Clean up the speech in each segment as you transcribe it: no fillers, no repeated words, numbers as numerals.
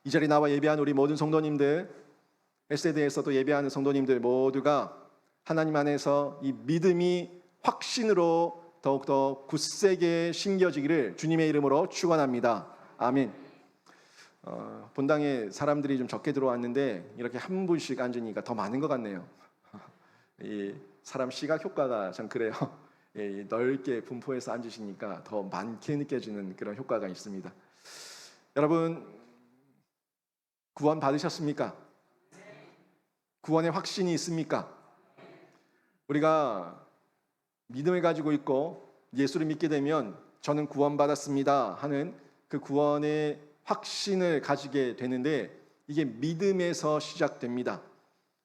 이 자리에 나와 예배한 우리 모든 성도님들, 에세드에서도 예배하는 성도님들 모두가 하나님 안에서 이 믿음이 확신으로 더욱더 굳세게 심겨지기를 주님의 이름으로 축원합니다. 아멘. 본당에 사람들이 좀 적게 들어왔는데 이렇게 한 분씩 앉으니까 더 많은 것 같네요. 이 사람 시각 효과가 참 그래요. 넓게 분포해서 앉으시니까 더 많게 느껴지는 그런 효과가 있습니다. 여러분, 구원 받으셨습니까? 구원의 확신이 있습니까? 우리가 믿음을 가지고 있고 예수를 믿게 되면 저는 구원받았습니다 하는 그 구원의 확신을 가지게 되는데, 이게 믿음에서 시작됩니다.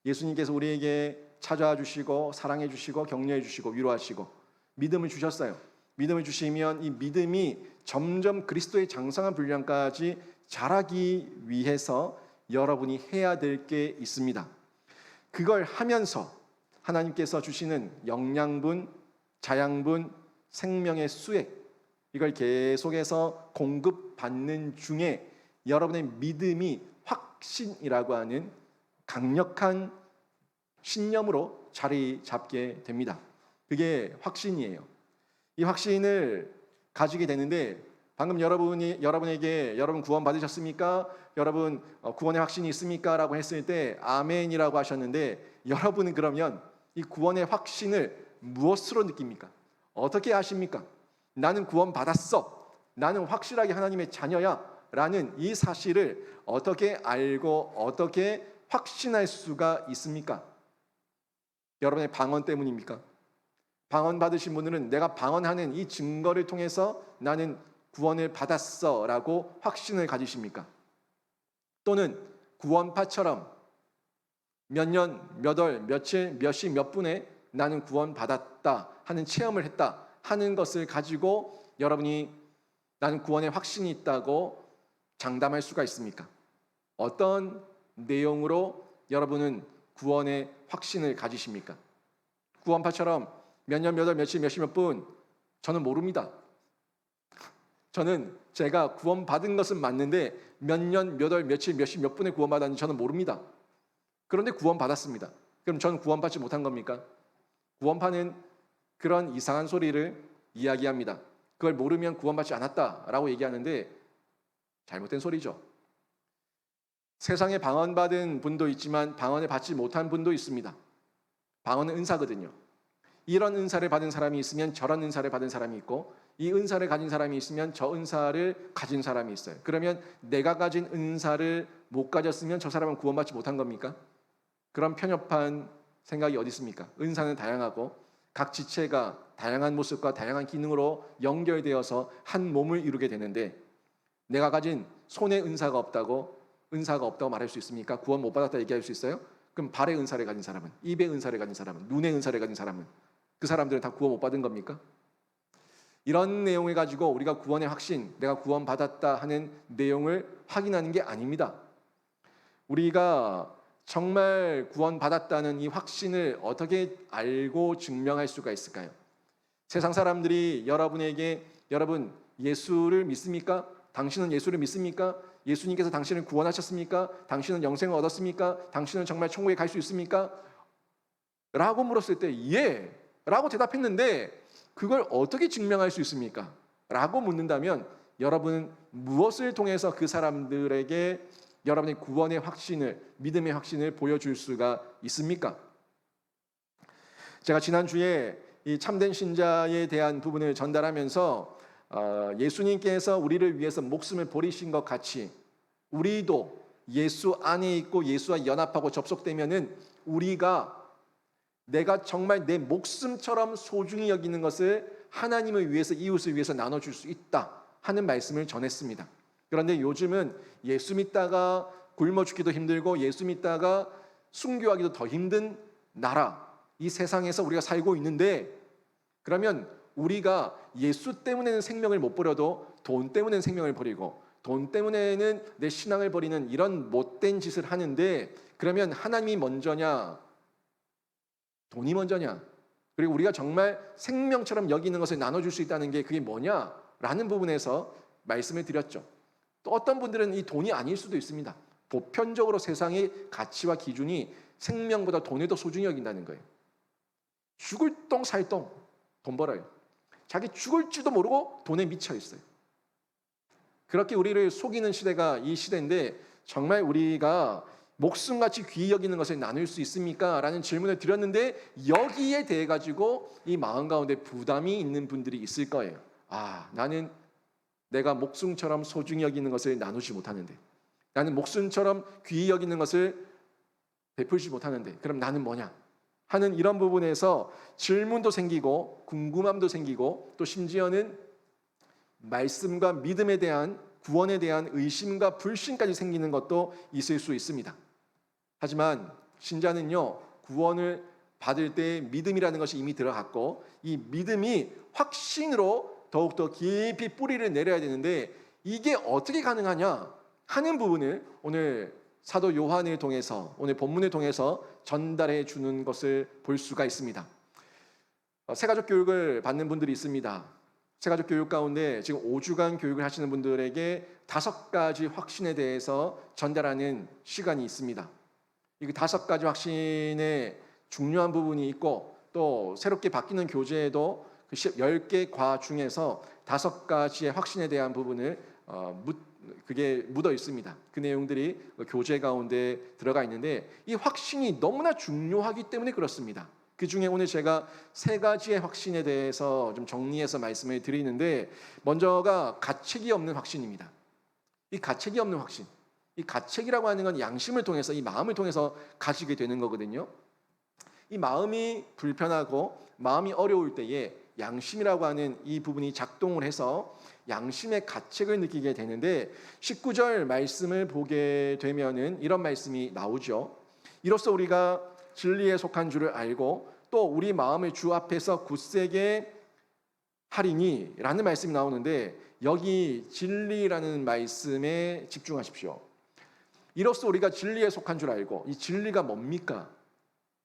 예수님께서 우리에게 찾아와 주시고 사랑해 주시고 격려해 주시고 위로하시고 믿음을 주셨어요. 믿음을 주시면 이 믿음이 점점 그리스도의 장성한 분량까지 자라기 위해서 여러분이 해야 될 게 있습니다. 그걸 하면서 하나님께서 주시는 영양분, 자양분, 생명의 수액, 이걸 계속해서 공급받는 중에 여러분의 믿음이 확신이라고 하는 강력한 신념으로 자리 잡게 됩니다. 그게 확신이에요. 이 확신을 가지게 되는데, 방금 여러분에게 여러분 구원 받으셨습니까? 여러분 구원의 확신이 있습니까? 라고 했을 때 아멘이라고 하셨는데, 여러분은 그러면 이 구원의 확신을 무엇으로 느낍니까? 어떻게 아십니까? 나는 구원 받았어, 나는 확실하게 하나님의 자녀야 라는 이 사실을 어떻게 알고 어떻게 확신할 수가 있습니까? 여러분의 방언 때문입니까? 방언 받으신 분들은 내가 방언하는 이 증거를 통해서 나는 구원을 받았어 라고 확신을 가지십니까? 또는 구원파처럼 몇 년, 몇 월, 며칠, 몇 시, 몇 분에 나는 구원 받았다 하는 체험을 했다 하는 것을 가지고 여러분이 나는 구원의 확신이 있다고 장담할 수가 있습니까? 어떤 내용으로 여러분은 구원의 확신을 가지십니까? 구원파처럼 몇 년, 몇 월, 며칠, 몇 시, 몇 분, 저는 모릅니다. 저는 제가 구원받은 것은 맞는데 몇 년, 몇 월, 며칠, 몇 시, 몇 분에 구원받았는지 저는 모릅니다. 그런데 구원받았습니다. 그럼 저는 구원받지 못한 겁니까? 구원파는 그런 이상한 소리를 이야기합니다. 그걸 모르면 구원받지 않았다라고 얘기하는데 잘못된 소리죠. 세상에 방언받은 분도 있지만 방언을 받지 못한 분도 있습니다. 방언은 은사거든요. 이런 은사를 받은 사람이 있으면 저런 은사를 받은 사람이 있고, 이 은사를 가진 사람이 있으면 저 은사를 가진 사람이 있어요. 그러면 내가 가진 은사를 못 가졌으면 저 사람은 구원받지 못한 겁니까? 그런 편협한 생각이 어디 있습니까? 은사는 다양하고 각 지체가 다양한 모습과 다양한 기능으로 연결되어서 한 몸을 이루게 되는데, 내가 가진 손에 은사가 없다고 말할 수 있습니까? 구원 못 받았다 얘기할 수 있어요? 그럼 발의 은사를 가진 사람은, 입의 은사를 가진 사람은, 눈의 은사를 가진 사람은, 그 사람들은 다 구원 못 받은 겁니까? 이런 내용을 가지고 우리가 구원의 확신, 내가 구원 받았다 하는 내용을 확인하는 게 아닙니다. 우리가 정말 구원 받았다는 이 확신을 어떻게 알고 증명할 수가 있을까요? 세상 사람들이 여러분에게 여러분 예수를 믿습니까? 당신은 예수를 믿습니까? 예수님께서 당신을 구원하셨습니까? 당신은 영생을 얻었습니까? 당신은 정말 천국에 갈 수 있습니까? 라고 물었을 때 예! 라고 대답했는데 그걸 어떻게 증명할 수 있습니까? 라고 묻는다면 여러분은 무엇을 통해서 그 사람들에게 여러분의 구원의 확신을, 믿음의 확신을 보여줄 수가 있습니까? 제가 지난주에 이 참된 신자에 대한 부분을 전달하면서 예수님께서 우리를 위해서 목숨을 버리신 것 같이 우리도 예수 안에 있고 예수와 연합하고 접속되면은 우리가 내가 정말 내 목숨처럼 소중히 여기는 것을 하나님을 위해서, 이웃을 위해서 나눠줄 수 있다 하는 말씀을 전했습니다. 그런데 요즘은 예수 믿다가 굶어 죽기도 힘들고 예수 믿다가 순교하기도 더 힘든 나라, 이 세상에서 우리가 살고 있는데, 그러면 우리가 예수 때문에는 생명을 못 버려도 돈 때문에는 생명을 버리고 돈 때문에는 내 신앙을 버리는 이런 못된 짓을 하는데, 그러면 하나님이 먼저냐 돈이 먼저냐, 그리고 우리가 정말 생명처럼 여기는 것을 나눠줄 수 있다는 게 그게 뭐냐라는 부분에서 말씀을 드렸죠. 또 어떤 분들은 이 돈이 아닐 수도 있습니다. 보편적으로 세상의 가치와 기준이 생명보다 돈에 더 소중히 여긴다는 거예요. 죽을 똥 살 똥 돈 벌어요. 자기 죽을지도 모르고 돈에 미쳐 있어요. 그렇게 우리를 속이는 시대가 이 시대인데 정말 우리가 목숨같이 귀히 여기는 것을 나눌 수 있습니까? 라는 질문을 드렸는데 여기에 대해 가지고 이 마음 가운데 부담이 있는 분들이 있을 거예요. 나는 내가 목숨처럼 소중히 여기는 것을 나누지 못하는데, 나는 목숨처럼 귀히 여기는 것을 베풀지 못하는데 그럼 나는 뭐냐? 하는 이런 부분에서 질문도 생기고 궁금함도 생기고 또 심지어는 말씀과 믿음에 대한 구원에 대한 의심과 불신까지 생기는 것도 있을 수 있습니다. 하지만 신자는요, 구원을 받을 때 믿음이라는 것이 이미 들어갔고 이 믿음이 확신으로 더욱더 깊이 뿌리를 내려야 되는데 이게 어떻게 가능하냐 하는 부분을 오늘 사도 요한을 통해서 오늘 본문을 통해서 전달해 주는 것을 볼 수가 있습니다. 새가족 교육을 받는 분들이 있습니다. 새가족 교육 가운데 지금 5주간 교육을 하시는 분들에게 5가지 확신에 대해서 전달하는 시간이 있습니다. 이 5가지 확신의 중요한 부분이 있고 또 새롭게 바뀌는 교재에도 그 10개 과 중에서 5가지의 확신에 대한 부분을 그게 묻어 있습니다. 그 내용들이 교재 가운데 들어가 있는데 이 확신이 너무나 중요하기 때문에 그렇습니다. 그 중에 오늘 제가 3가지의 확신에 대해서 좀 정리해서 말씀을 드리는데 먼저가 가책이 없는 확신입니다. 이 가책이 없는 확신. 이 가책이라고 하는 건 양심을 통해서 이 마음을 통해서 가지게 되는 거거든요. 이 마음이 불편하고 마음이 어려울 때에 양심이라고 하는 이 부분이 작동을 해서 양심의 가책을 느끼게 되는데 19절 말씀을 보게 되면은 이런 말씀이 나오죠. 이로써 우리가 진리에 속한 줄을 알고 또 우리 마음을 주 앞에서 굳세게 하리니 라는 말씀이 나오는데 여기 진리라는 말씀에 집중하십시오. 이로써 우리가 진리에 속한 줄 알고 이 진리가 뭡니까?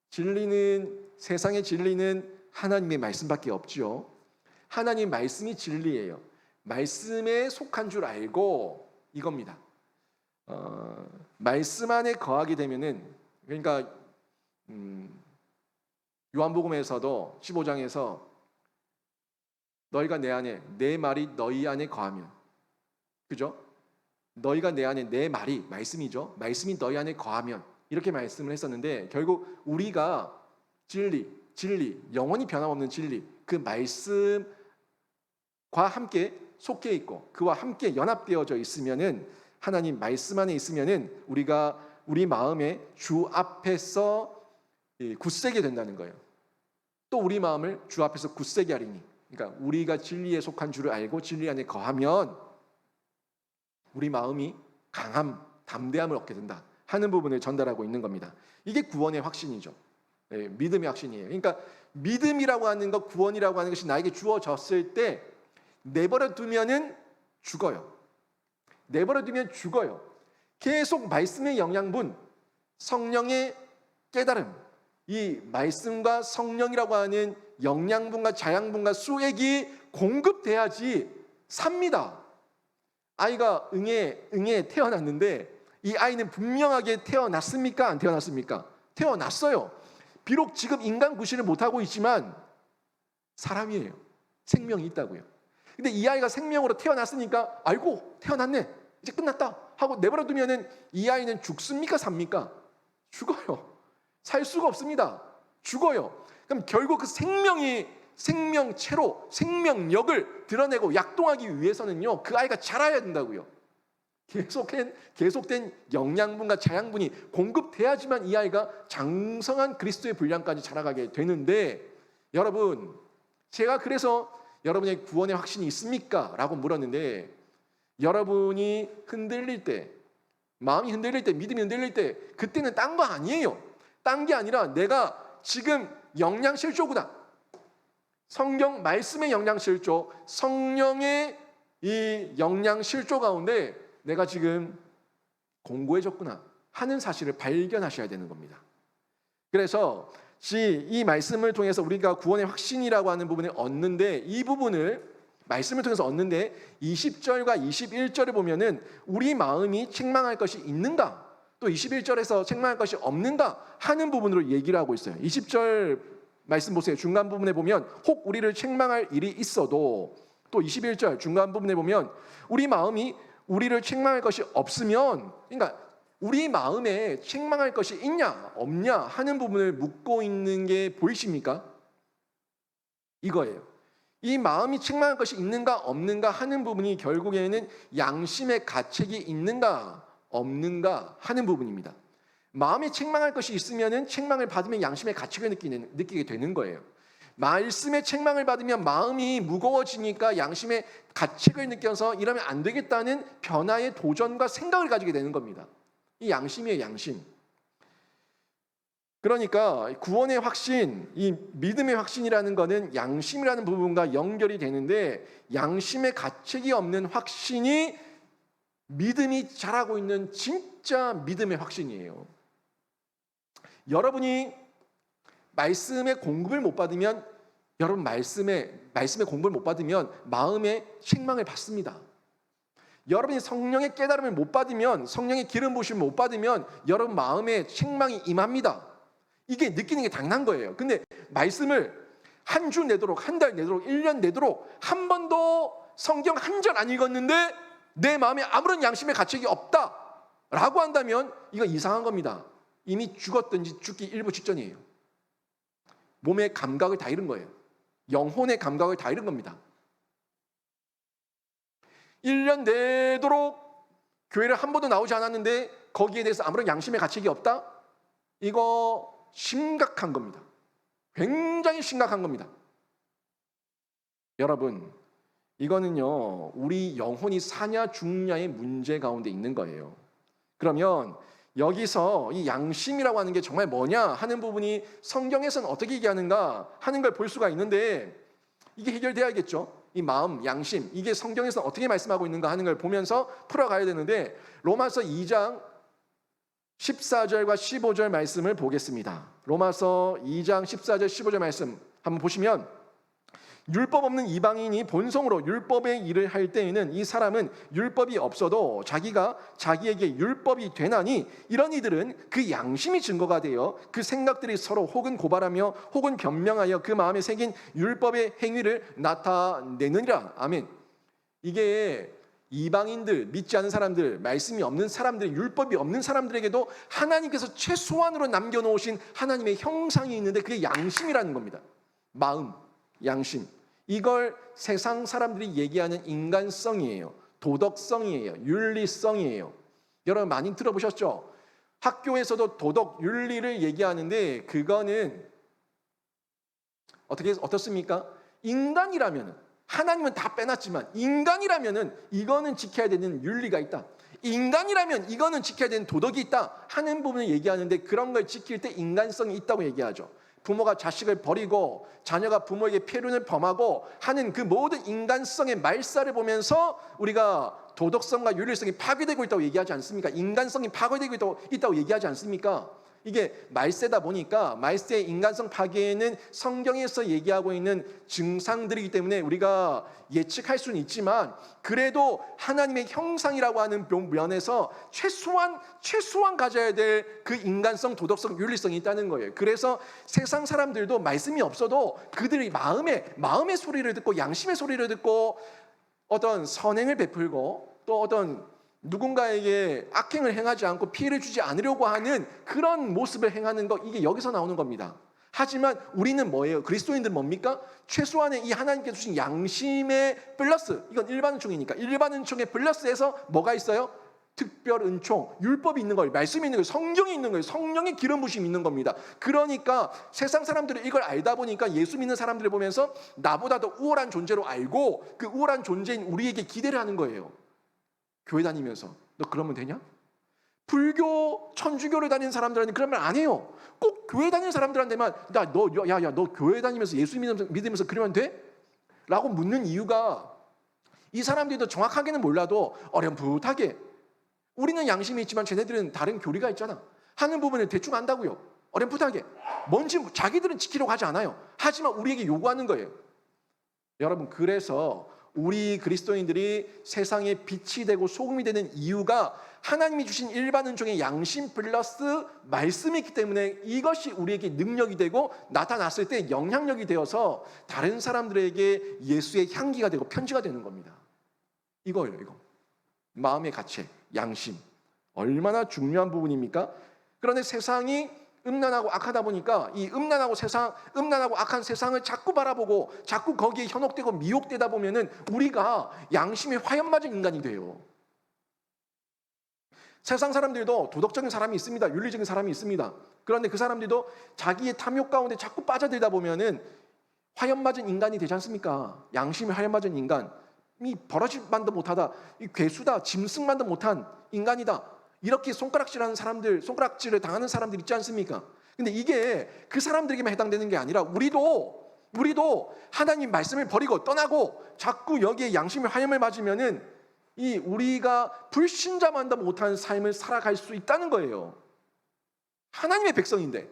진리는 세상의 진리는 하나님의 말씀밖에 없죠. 하나님 말씀이 진리예요. 말씀에 속한 줄 알고 이겁니다. 말씀 안에 거하게 되면은 그러니까 요한복음에서도 15장에서 너희가 내 안에 내 말이 너희 안에 거하면 그죠? 너희가 내 안에 내 말이 말씀이죠. 말씀이 너희 안에 거하면 이렇게 말씀을 했었는데 결국 우리가 진리, 영원히 변함없는 진리 그 말씀과 함께 속해 있고 그와 함께 연합되어져 있으면은 하나님 말씀 안에 있으면은 우리가 우리 마음에 주 앞에서 굳세게 된다는 거예요. 또 우리 마음을 주 앞에서 굳세게 하리니 그러니까 우리가 진리에 속한 줄을 알고 진리 안에 거하면 우리 마음이 강함, 담대함을 얻게 된다 하는 부분을 전달하고 있는 겁니다. 이게 구원의 확신이죠. 믿음의 확신이에요. 그러니까 믿음이라고 하는 것, 구원이라고 하는 것이 나에게 주어졌을 때 내버려 두면은 죽어요. 내버려 두면 죽어요. 계속 말씀의 영양분, 성령의 깨달음, 이 말씀과 성령이라고 하는 영양분과 자양분과 수액이 공급돼야지 삽니다. 아이가 응에 태어났는데 이 아이는 분명하게 태어났습니까? 안 태어났습니까? 태어났어요. 비록 지금 인간 구실을 못하고 있지만 사람이에요. 생명이 있다고요. 근데 이 아이가 생명으로 태어났으니까 아이고 태어났네 이제 끝났다 하고 내버려 두면은 이 아이는 죽습니까? 삽니까? 죽어요. 살 수가 없습니다. 죽어요. 그럼 결국 그 생명체로 생명력을 드러내고 약동하기 위해서는요 그 아이가 자라야 된다고요. 계속된 영양분과 자양분이 공급돼야지만 이 아이가 장성한 그리스도의 분량까지 자라가게 되는데 여러분 제가 그래서 여러분의 구원의 확신이 있습니까? 라고 물었는데 여러분이 흔들릴 때 마음이 흔들릴 때 믿음이 흔들릴 때 그때는 딴 거 아니에요. 딴 게 아니라 내가 지금 영양실조구나. 성경 말씀의 영양실조 성령의 이 영양실조 가운데 내가 지금 공고해졌구나 하는 사실을 발견하셔야 되는 겁니다. 그래서 이 말씀을 통해서 우리가 구원의 확신이라고 하는 부분을 얻는데 이 부분을 말씀을 통해서 얻는데 20절과 21절을 보면은 우리 마음이 책망할 것이 있는가, 또 21절에서 책망할 것이 없는가 하는 부분으로 얘기를 하고 있어요. 20절 말씀 보세요. 중간 부분에 보면 혹 우리를 책망할 일이 있어도, 또 21절 중간 부분에 보면 우리 마음이 우리를 책망할 것이 없으면, 그러니까 우리 마음에 책망할 것이 있냐 없냐 하는 부분을 묻고 있는 게 보이십니까? 이거예요. 이 마음이 책망할 것이 있는가 없는가 하는 부분이 결국에는 양심의 가책이 있는가 없는가 하는 부분입니다. 마음에 책망할 것이 있으면 책망을 받으면 양심의 가책을 느끼게 되는 거예요. 말씀에 책망을 받으면 마음이 무거워지니까 양심의 가책을 느껴서 이러면 안 되겠다는 변화의 도전과 생각을 가지게 되는 겁니다. 이 양심이에요, 양심. 그러니까 구원의 확신, 이 믿음의 확신이라는 것은 양심이라는 부분과 연결이 되는데, 양심의 가책이 없는 확신이 믿음이 자라고 있는 진짜 믿음의 확신이에요. 여러분이 말씀의 공급을 못 받으면, 여러분 말씀의 공급을 못 받으면 마음의 책망을 받습니다. 여러분이 성령의 깨달음을 못 받으면, 성령의 기름 부으심을 못 받으면 여러분 마음에 책망이 임합니다. 이게 느끼는 게 당연한 거예요. 근데 말씀을 한 주 내도록, 한 달 내도록, 1년 내도록 한 번도 성경 한 절 안 읽었는데 내 마음에 아무런 양심의 가책이 없다라고 한다면 이건 이상한 겁니다. 이미 죽었든지 죽기 일부 직전이에요. 몸의 감각을 다 잃은 거예요. 영혼의 감각을 다 잃은 겁니다. 1년 내도록 교회를 한 번도 나오지 않았는데 거기에 대해서 아무런 양심의 가책이 없다? 이거 심각한 겁니다. 굉장히 심각한 겁니다. 여러분, 이거는요, 우리 영혼이 사냐 죽냐의 문제 가운데 있는 거예요. 그러면 여기서 이 양심이라고 하는 게 정말 뭐냐 하는 부분이 성경에서는 어떻게 얘기하는가 하는 걸 볼 수가 있는데, 이게 해결돼야겠죠. 이 마음, 양심, 이게 성경에서 어떻게 말씀하고 있는가 하는 걸 보면서 풀어가야 되는데, 로마서 2장 14절과 15절 말씀을 보겠습니다. 로마서 2장 14절 15절 말씀 한번 보시면, 율법 없는 이방인이 본성으로 율법의 일을 할 때에는 이 사람은 율법이 없어도 자기가 자기에게 율법이 되나니, 이런 이들은 그 양심이 증거가 되어 그 생각들이 서로 혹은 고발하며 혹은 변명하여 그 마음에 새긴 율법의 행위를 나타내느니라. 아멘. 이게 이방인들, 믿지 않은 사람들, 말씀이 없는 사람들, 율법이 없는 사람들에게도 하나님께서 최소한으로 남겨놓으신 하나님의 형상이 있는데 그게 양심이라는 겁니다. 마음, 양심. 이걸 세상 사람들이 얘기하는 인간성이에요. 도덕성이에요. 윤리성이에요. 여러분 많이 들어보셨죠? 학교에서도 도덕, 윤리를 얘기하는데 그거는 어떻습니까? 인간이라면, 하나님은 다 빼놨지만 인간이라면 이거는 지켜야 되는 윤리가 있다. 인간이라면 이거는 지켜야 되는 도덕이 있다 하는 부분을 얘기하는데, 그런 걸 지킬 때 인간성이 있다고 얘기하죠. 부모가 자식을 버리고 자녀가 부모에게 폐륜을 범하고 하는 그 모든 인간성의 말살을 보면서 우리가 도덕성과 윤리성이 파괴되고 있다고 얘기하지 않습니까? 인간성이 파괴되고 있다고 얘기하지 않습니까? 이게 말세다 보니까 말세의 인간성 파괴에는 성경에서 얘기하고 있는 증상들이기 때문에 우리가 예측할 수는 있지만, 그래도 하나님의 형상이라고 하는 면에서 최소한 가져야 될 그 인간성, 도덕성, 윤리성이 있다는 거예요. 그래서 세상 사람들도 말씀이 없어도 그들이 마음의 소리를 듣고 양심의 소리를 듣고 어떤 선행을 베풀고 또 어떤 누군가에게 악행을 행하지 않고 피해를 주지 않으려고 하는 그런 모습을 행하는 것, 이게 여기서 나오는 겁니다. 하지만 우리는 뭐예요? 그리스도인들은 뭡니까? 최소한의 이 하나님께서 주신 양심의 플러스, 이건 일반 은총이니까 일반 은총의 플러스에서 뭐가 있어요? 특별 은총, 율법이 있는 거예요. 말씀이 있는 거예요. 성경이 있는 거예요. 성령의 기름 부심이 있는 겁니다. 그러니까 세상 사람들이 이걸 알다 보니까 예수 믿는 사람들을 보면서 나보다 더 우월한 존재로 알고 그 우월한 존재인 우리에게 기대를 하는 거예요. 교회 다니면서 너 그러면 되냐? 불교, 천주교를 다니는 사람들한테 그러면 안 해요. 꼭 교회 다니는 사람들한테만 너 교회 다니면서 예수 믿으면서 그러면 돼? 라고 묻는 이유가, 이 사람들도 정확하게는 몰라도 어렴풋하게 우리는 양심이 있지만 쟤네들은 다른 교리가 있잖아 하는 부분을 대충 안다고요. 어렴풋하게 뭔지 자기들은 지키려고 하지 않아요. 하지만 우리에게 요구하는 거예요. 여러분, 그래서 우리 그리스도인들이 세상의 빛이 되고 소금이 되는 이유가 하나님이 주신 일반 은총의 양심 플러스 말씀이 있기 때문에 이것이 우리에게 능력이 되고 나타났을 때 영향력이 되어서 다른 사람들에게 예수의 향기가 되고 편지가 되는 겁니다. 이거예요, 이거. 마음의 가책, 양심. 얼마나 중요한 부분입니까? 그런데 세상이 음란하고 악하다 보니까 이 음란하고 악한 세상을 자꾸 바라보고 자꾸 거기에 현혹되고 미혹되다 보면은 우리가 양심에 화염 맞은 인간이 돼요. 세상 사람들도 도덕적인 사람이 있습니다. 윤리적인 사람이 있습니다. 그런데 그 사람들도 자기의 탐욕 가운데 자꾸 빠져들다 보면은 화염 맞은 인간이 되지 않습니까? 양심에 화염 맞은 인간. 이 버러지만도 못하다, 이 괴수다, 짐승만도 못한 인간이다. 이렇게 손가락질하는 사람들, 손가락질을 당하는 사람들 있지 않습니까? 근데 이게 그 사람들에게만 해당되는 게 아니라 우리도 하나님 말씀을 버리고 떠나고 자꾸 여기에 양심의 화염을 맞으면은 이 우리가 불신자만도 못한 삶을 살아갈 수 있다는 거예요. 하나님의 백성인데.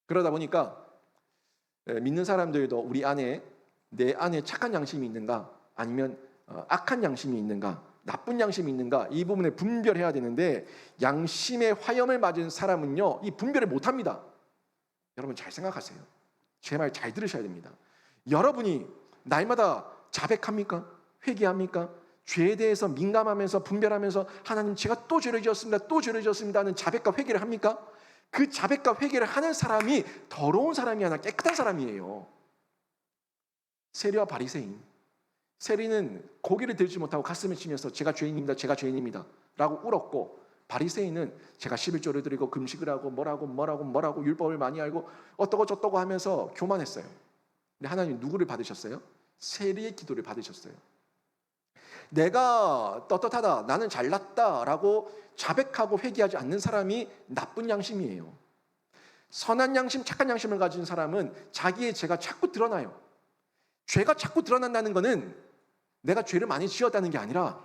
그러다 보니까 믿는 사람들도 우리 안에 내 안에 착한 양심이 있는가 아니면 악한 양심이 있는가 나쁜 양심이 있는가 이 부분을 분별해야 되는데 양심의 화염을 맞은 사람은요 이 분별을 못합니다. 여러분 잘 생각하세요. 제 말 잘 들으셔야 됩니다. 여러분이 날마다 자백합니까? 회개합니까? 죄에 대해서 민감하면서 분별하면서 하나님 제가 또 죄를 지었습니다 하는 자백과 회개를 합니까? 그 자백과 회개를 하는 사람이 더러운 사람이 아니라 깨끗한 사람이에요. 세리와 바리새인. 세리는 고개를 들지 못하고 가슴을 치면서 제가 죄인입니다 라고 울었고, 바리새인은 제가 11조를 드리고 금식을 하고 뭐라고 율법을 많이 알고 어떠고 저떠고 하면서 교만했어요. 근데 하나님 누구를 받으셨어요? 세리의 기도를 받으셨어요. 내가 떳떳하다, 나는 잘났다라고 자백하고 회개하지 않는 사람이 나쁜 양심이에요. 선한 양심, 착한 양심을 가진 사람은 자기의 죄가 자꾸 드러나요. 죄가 자꾸 드러난다는 것은 내가 죄를 많이 지었다는 게 아니라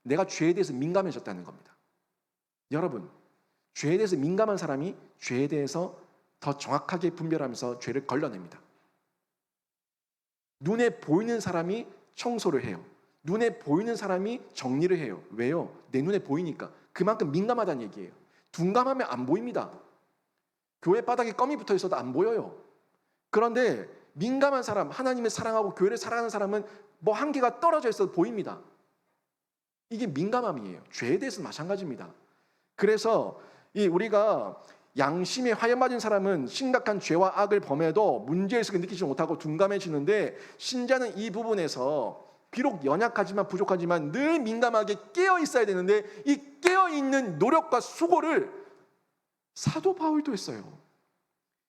내가 죄에 대해서 민감해졌다는 겁니다. 여러분, 죄에 대해서 민감한 사람이 죄에 대해서 더 정확하게 분별하면서 죄를 걸러냅니다. 눈에 보이는 사람이 청소를 해요. 눈에 보이는 사람이 정리를 해요. 왜요? 내 눈에 보이니까. 그만큼 민감하다는 얘기예요. 둔감하면 안 보입니다. 교회 바닥에 껌이 붙어 있어도 안 보여요. 그런데 민감한 사람, 하나님을 사랑하고 교회를 사랑하는 사람은 뭐 한계가 떨어져 있어도 보입니다. 이게 민감함이에요. 죄에 대해서는 마찬가지입니다. 그래서 우리가 양심에 화염 맞은 사람은 심각한 죄와 악을 범해도 문제의식을 느끼지 못하고 둔감해지는데, 신자는 이 부분에서 비록 연약하지만 부족하지만 늘 민감하게 깨어 있어야 되는데, 이 깨어 있는 노력과 수고를 사도 바울도 했어요.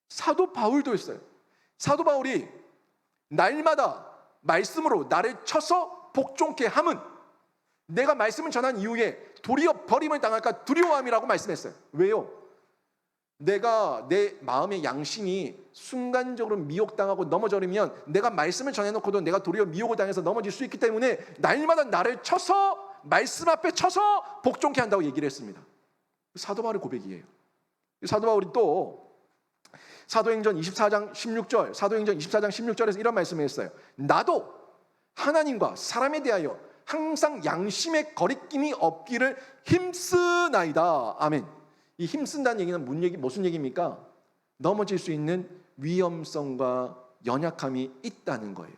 사도 바울이 날마다 말씀으로 나를 쳐서 복종케 함은 내가 말씀을 전한 이후에 도리어 버림을 당할까 두려워함이라고 말씀했어요. 왜요? 내가 내 마음의 양심이 순간적으로 미혹당하고 넘어져버리면 내가 말씀을 전해놓고도 내가 도리어 미혹을 당해서 넘어질 수 있기 때문에 날마다 나를 쳐서, 말씀 앞에 쳐서 복종케 한다고 얘기를 했습니다. 사도 바울의 고백이에요. 사도 바울이 또 사도행전 24장 16절에서 이런 말씀을 했어요. 나도 하나님과 사람에 대하여 항상 양심의 거리낌이 없기를 힘쓰나이다. 아멘. 이 힘쓴다는 얘기는 무슨 얘기입니까? 넘어질 수 있는 위험성과 연약함이 있다는 거예요.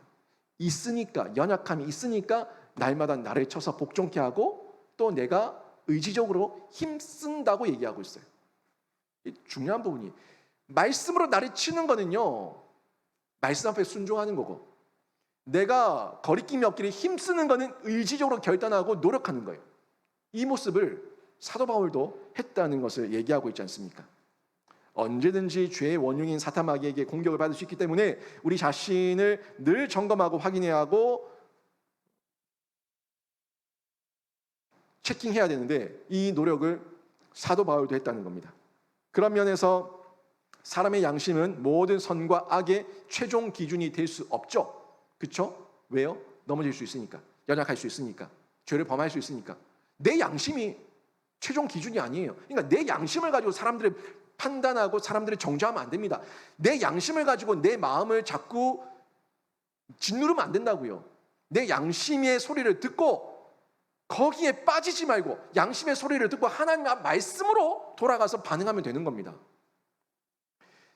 연약함이 있으니까 날마다 나를 쳐서 복종케 하고 또 내가 의지적으로 힘쓴다고 얘기하고 있어요. 중요한 부분이, 말씀으로 나를 치는 거는요, 말씀 앞에 순종하는 거고, 내가 거리낌이 없기를 힘쓰는 거는 의지적으로 결단하고 노력하는 거예요. 이 모습을 사도 바울도 했다는 것을 얘기하고 있지 않습니까? 언제든지 죄의 원흉인 사탄 마귀에게 공격을 받을 수 있기 때문에 우리 자신을 늘 점검하고 확인해야 하고 체킹해야 되는데, 이 노력을 사도 바울도 했다는 겁니다. 그런 면에서 사람의 양심은 모든 선과 악의 최종 기준이 될 수 없죠. 그렇죠? 왜요? 넘어질 수 있으니까, 연약할 수 있으니까, 죄를 범할 수 있으니까. 내 양심이 최종 기준이 아니에요. 그러니까 내 양심을 가지고 사람들을 판단하고 사람들을 정죄하면 안 됩니다. 내 양심을 가지고 내 마음을 자꾸 짓누르면 안 된다고요. 내 양심의 소리를 듣고 거기에 빠지지 말고 양심의 소리를 듣고 하나님의 말씀으로 돌아가서 반응하면 되는 겁니다.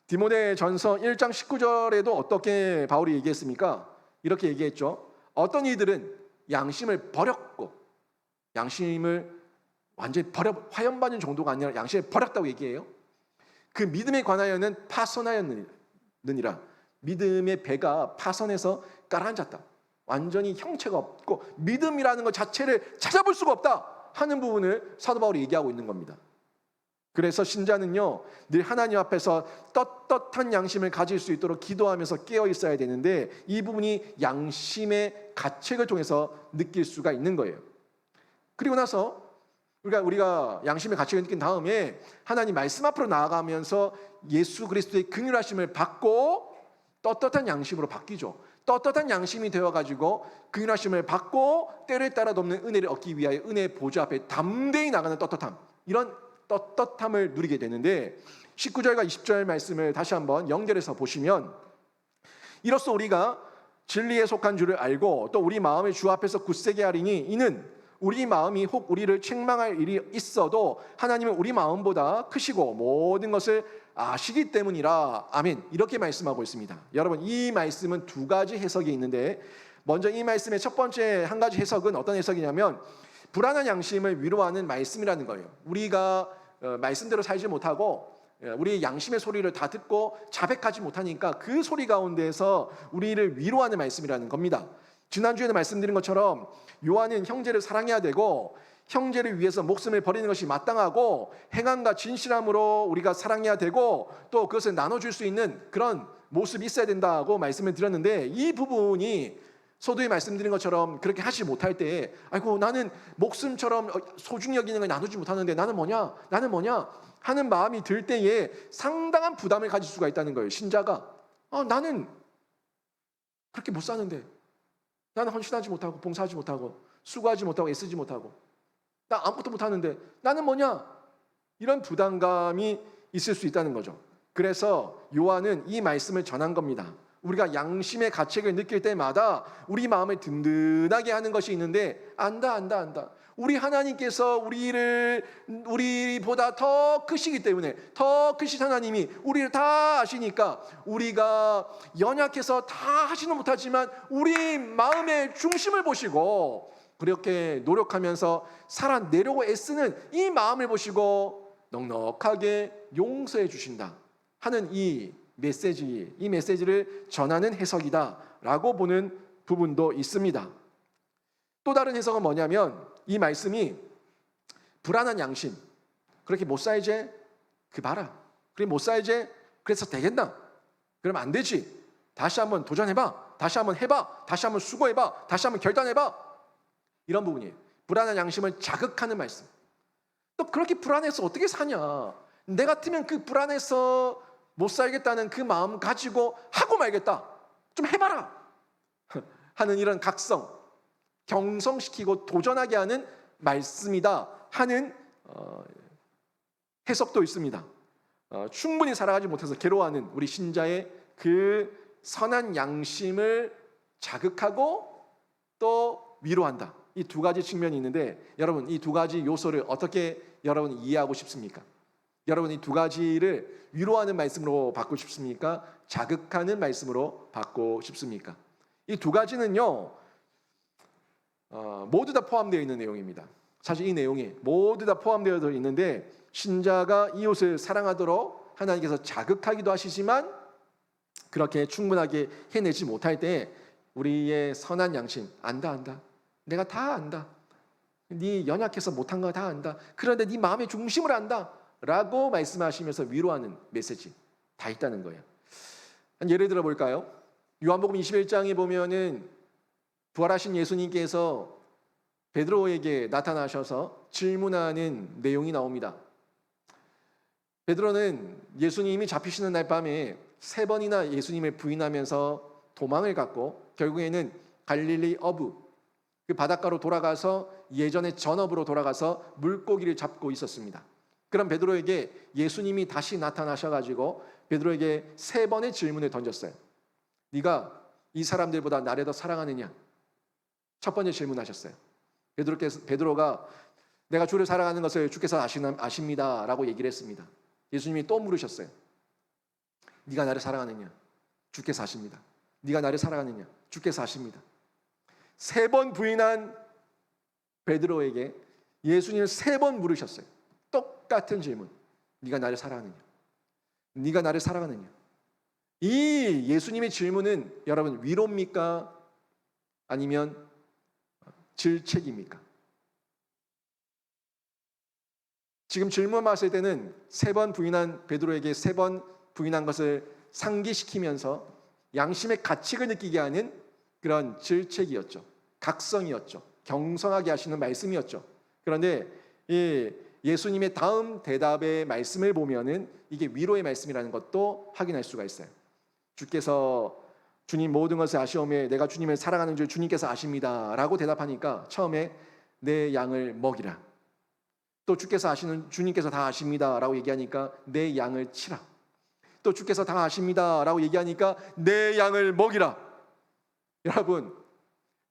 디모데전서 1장 19절에도 어떻게 바울이 얘기했습니까? 이렇게 얘기했죠. 어떤 이들은 양심을 버렸고, 양심을 완전히 화염받는 정도가 아니라 양심을 버렸다고 얘기해요. 그 믿음에 관하여는 파손하였느니라. 믿음의 배가 파손해서 가라앉았다. 완전히 형체가 없고 믿음이라는 것 자체를 찾아볼 수가 없다 하는 부분을 사도 바울이 얘기하고 있는 겁니다. 그래서 신자는요, 늘 하나님 앞에서 떳떳한 양심을 가질 수 있도록 기도하면서 깨어 있어야 되는데, 이 부분이 양심의 가책을 통해서 느낄 수가 있는 거예요. 그리고 나서 우리가 양심의 가책을 느낀 다음에 하나님 말씀 앞으로 나아가면서 예수 그리스도의 긍휼하심을 받고 떳떳한 양심으로 바뀌죠. 떳떳한 양심이 되어가지고 긍휼하심을 받고 때를 따라 돕는 은혜를 얻기 위하여 은혜의 보좌 앞에 담대히 나가는 떳떳함, 이런 떳떳함을 누리게 되는데, 19절과 20절 말씀을 다시 한번 연결해서 보시면, 이로써 우리가 진리에 속한 줄을 알고 또 우리 마음을 주 앞에서 굳세게 하리니, 이는 우리 마음이 혹 우리를 책망할 일이 있어도 하나님은 우리 마음보다 크시고 모든 것을 아시기 때문이라. 아멘. 이렇게 말씀하고 있습니다. 여러분, 이 말씀은 두 가지 해석이 있는데, 먼저 이 말씀의 첫 번째 한 가지 해석은 어떤 해석이냐면, 불안한 양심을 위로하는 말씀이라는 거예요. 우리가 말씀대로 살지 못하고 우리의 양심의 소리를 다 듣고 자백하지 못하니까 그 소리 가운데에서 우리를 위로하는 말씀이라는 겁니다. 지난주에는 말씀드린 것처럼 요한은 형제를 사랑해야 되고, 형제를 위해서 목숨을 버리는 것이 마땅하고, 행함과 진실함으로 우리가 사랑해야 되고, 또 그것을 나눠줄 수 있는 그런 모습이 있어야 된다고 말씀을 드렸는데, 이 부분이 소두에 말씀드린 것처럼 그렇게 하지 못할 때, 아이고 나는 목숨처럼 소중히 여기는 걸 나누지 못하는데 나는 뭐냐 하는 마음이 들 때에 상당한 부담을 가질 수가 있다는 거예요. 신자가 나는 그렇게 못 사는데, 나는 헌신하지 못하고 봉사하지 못하고 수고하지 못하고 애쓰지 못하고 나 아무것도 못하는데 나는 뭐냐, 이런 부담감이 있을 수 있다는 거죠. 그래서 요한은 이 말씀을 전한 겁니다. 우리가 양심의 가책을 느낄 때마다 우리 마음을 든든하게 하는 것이 있는데, 안다. 우리 하나님께서 우리보다 더 크시기 때문에, 더 크신 하나님이 우리를 다 아시니까, 우리가 연약해서 다 하지는 못하지만 우리 마음의 중심을 보시고 그렇게 노력하면서 살아내려고 애쓰는 이 마음을 보시고 넉넉하게 용서해 주신다 하는 이 메시지를 전하는 해석이다라고 보는 부분도 있습니다. 또 다른 해석은 뭐냐면, 이 말씀이 불안한 양심, 그렇게 못 살지? 그 봐라. 그래 못 살지? 그래서 되겠나? 그러면 안 되지. 다시 한번 도전해봐. 다시 한번 해봐. 다시 한번 수고해봐. 다시 한번 결단해봐. 이런 부분이에요. 불안한 양심을 자극하는 말씀. 또 그렇게 불안해서 어떻게 사냐? 내 같으면 그 불안해서 못 살겠다는 그 마음 가지고 하고 말겠다. 좀 해봐라. 하는 이런 각성, 경성시키고 도전하게 하는 말씀이다 하는 해석도 있습니다. 충분히 살아가지 못해서 괴로워하는 우리 신자의 그 선한 양심을 자극하고 또 위로한다. 이 두 가지 측면이 있는데, 여러분 이 두 가지 요소를 어떻게 여러분이 이해하고 싶습니까? 여러분 이 두 가지를 위로하는 말씀으로 받고 싶습니까? 자극하는 말씀으로 받고 싶습니까? 이 두 가지는요, 모두 다 포함되어 있는 내용입니다. 사실 이 내용이 모두 다 포함되어 있는데, 신자가 이웃을 사랑하도록 하나님께서 자극하기도 하시지만 그렇게 충분하게 해내지 못할 때 우리의 선한 양심, 안다. 내가 다 안다. 네 연약해서 못한 거 다 안다. 그런데 네 마음의 중심을 안다 라고 말씀하시면서 위로하는 메시지 다 있다는 거예요. 한 예를 들어 볼까요? 요한복음 21장에 보면은 부활하신 예수님께서 베드로에게 나타나셔서 질문하는 내용이 나옵니다. 베드로는 예수님이 잡히시는 날 밤에 3번이나 예수님을 부인하면서 도망을 갔고, 결국에는 갈릴리 어부, 그 바닷가로 돌아가서 예전의 전업으로 돌아가서 물고기를 잡고 있었습니다. 그럼 베드로에게 예수님이 다시 나타나셔가지고 베드로에게 3번의 질문을 던졌어요. 네가 이 사람들보다 나를 더 사랑하느냐? 첫 번째 질문하셨어요. 베드로가 내가 주를 사랑하는 것을 주께서 아십니다 라고 얘기를 했습니다. 예수님이 또 물으셨어요. 네가 나를 사랑하느냐? 주께서 아십니다. 네가 나를 사랑하느냐? 주께서 아십니다. 3번 부인한 베드로에게 예수님을 3번 물으셨어요. 똑같은 질문. 네가 나를 사랑하느냐? 네가 나를 사랑하느냐? 이 예수님의 질문은 여러분 위로입니까? 아니면 질책입니까? 지금 질문하실 때는 3번 부인한 베드로에게 3번 부인한 것을 상기시키면서 양심의 가책을 느끼게 하는 그런 질책이었죠. 각성이었죠. 경성하게 하시는 말씀이었죠. 그런데 이 예수님의 다음 대답의 말씀을 보면은 이게 위로의 말씀이라는 것도 확인할 수가 있어요. 주께서 주님 모든 것을 아시오매 내가 주님을 사랑하는 줄 주님께서 아십니다 라고 대답하니까 처음에 내 양을 먹이라. 또 주께서 아시는 주님께서 다 아십니다 라고 얘기하니까 내 양을 치라. 또 주께서 다 아십니다 라고 얘기하니까 내 양을 먹이라. 여러분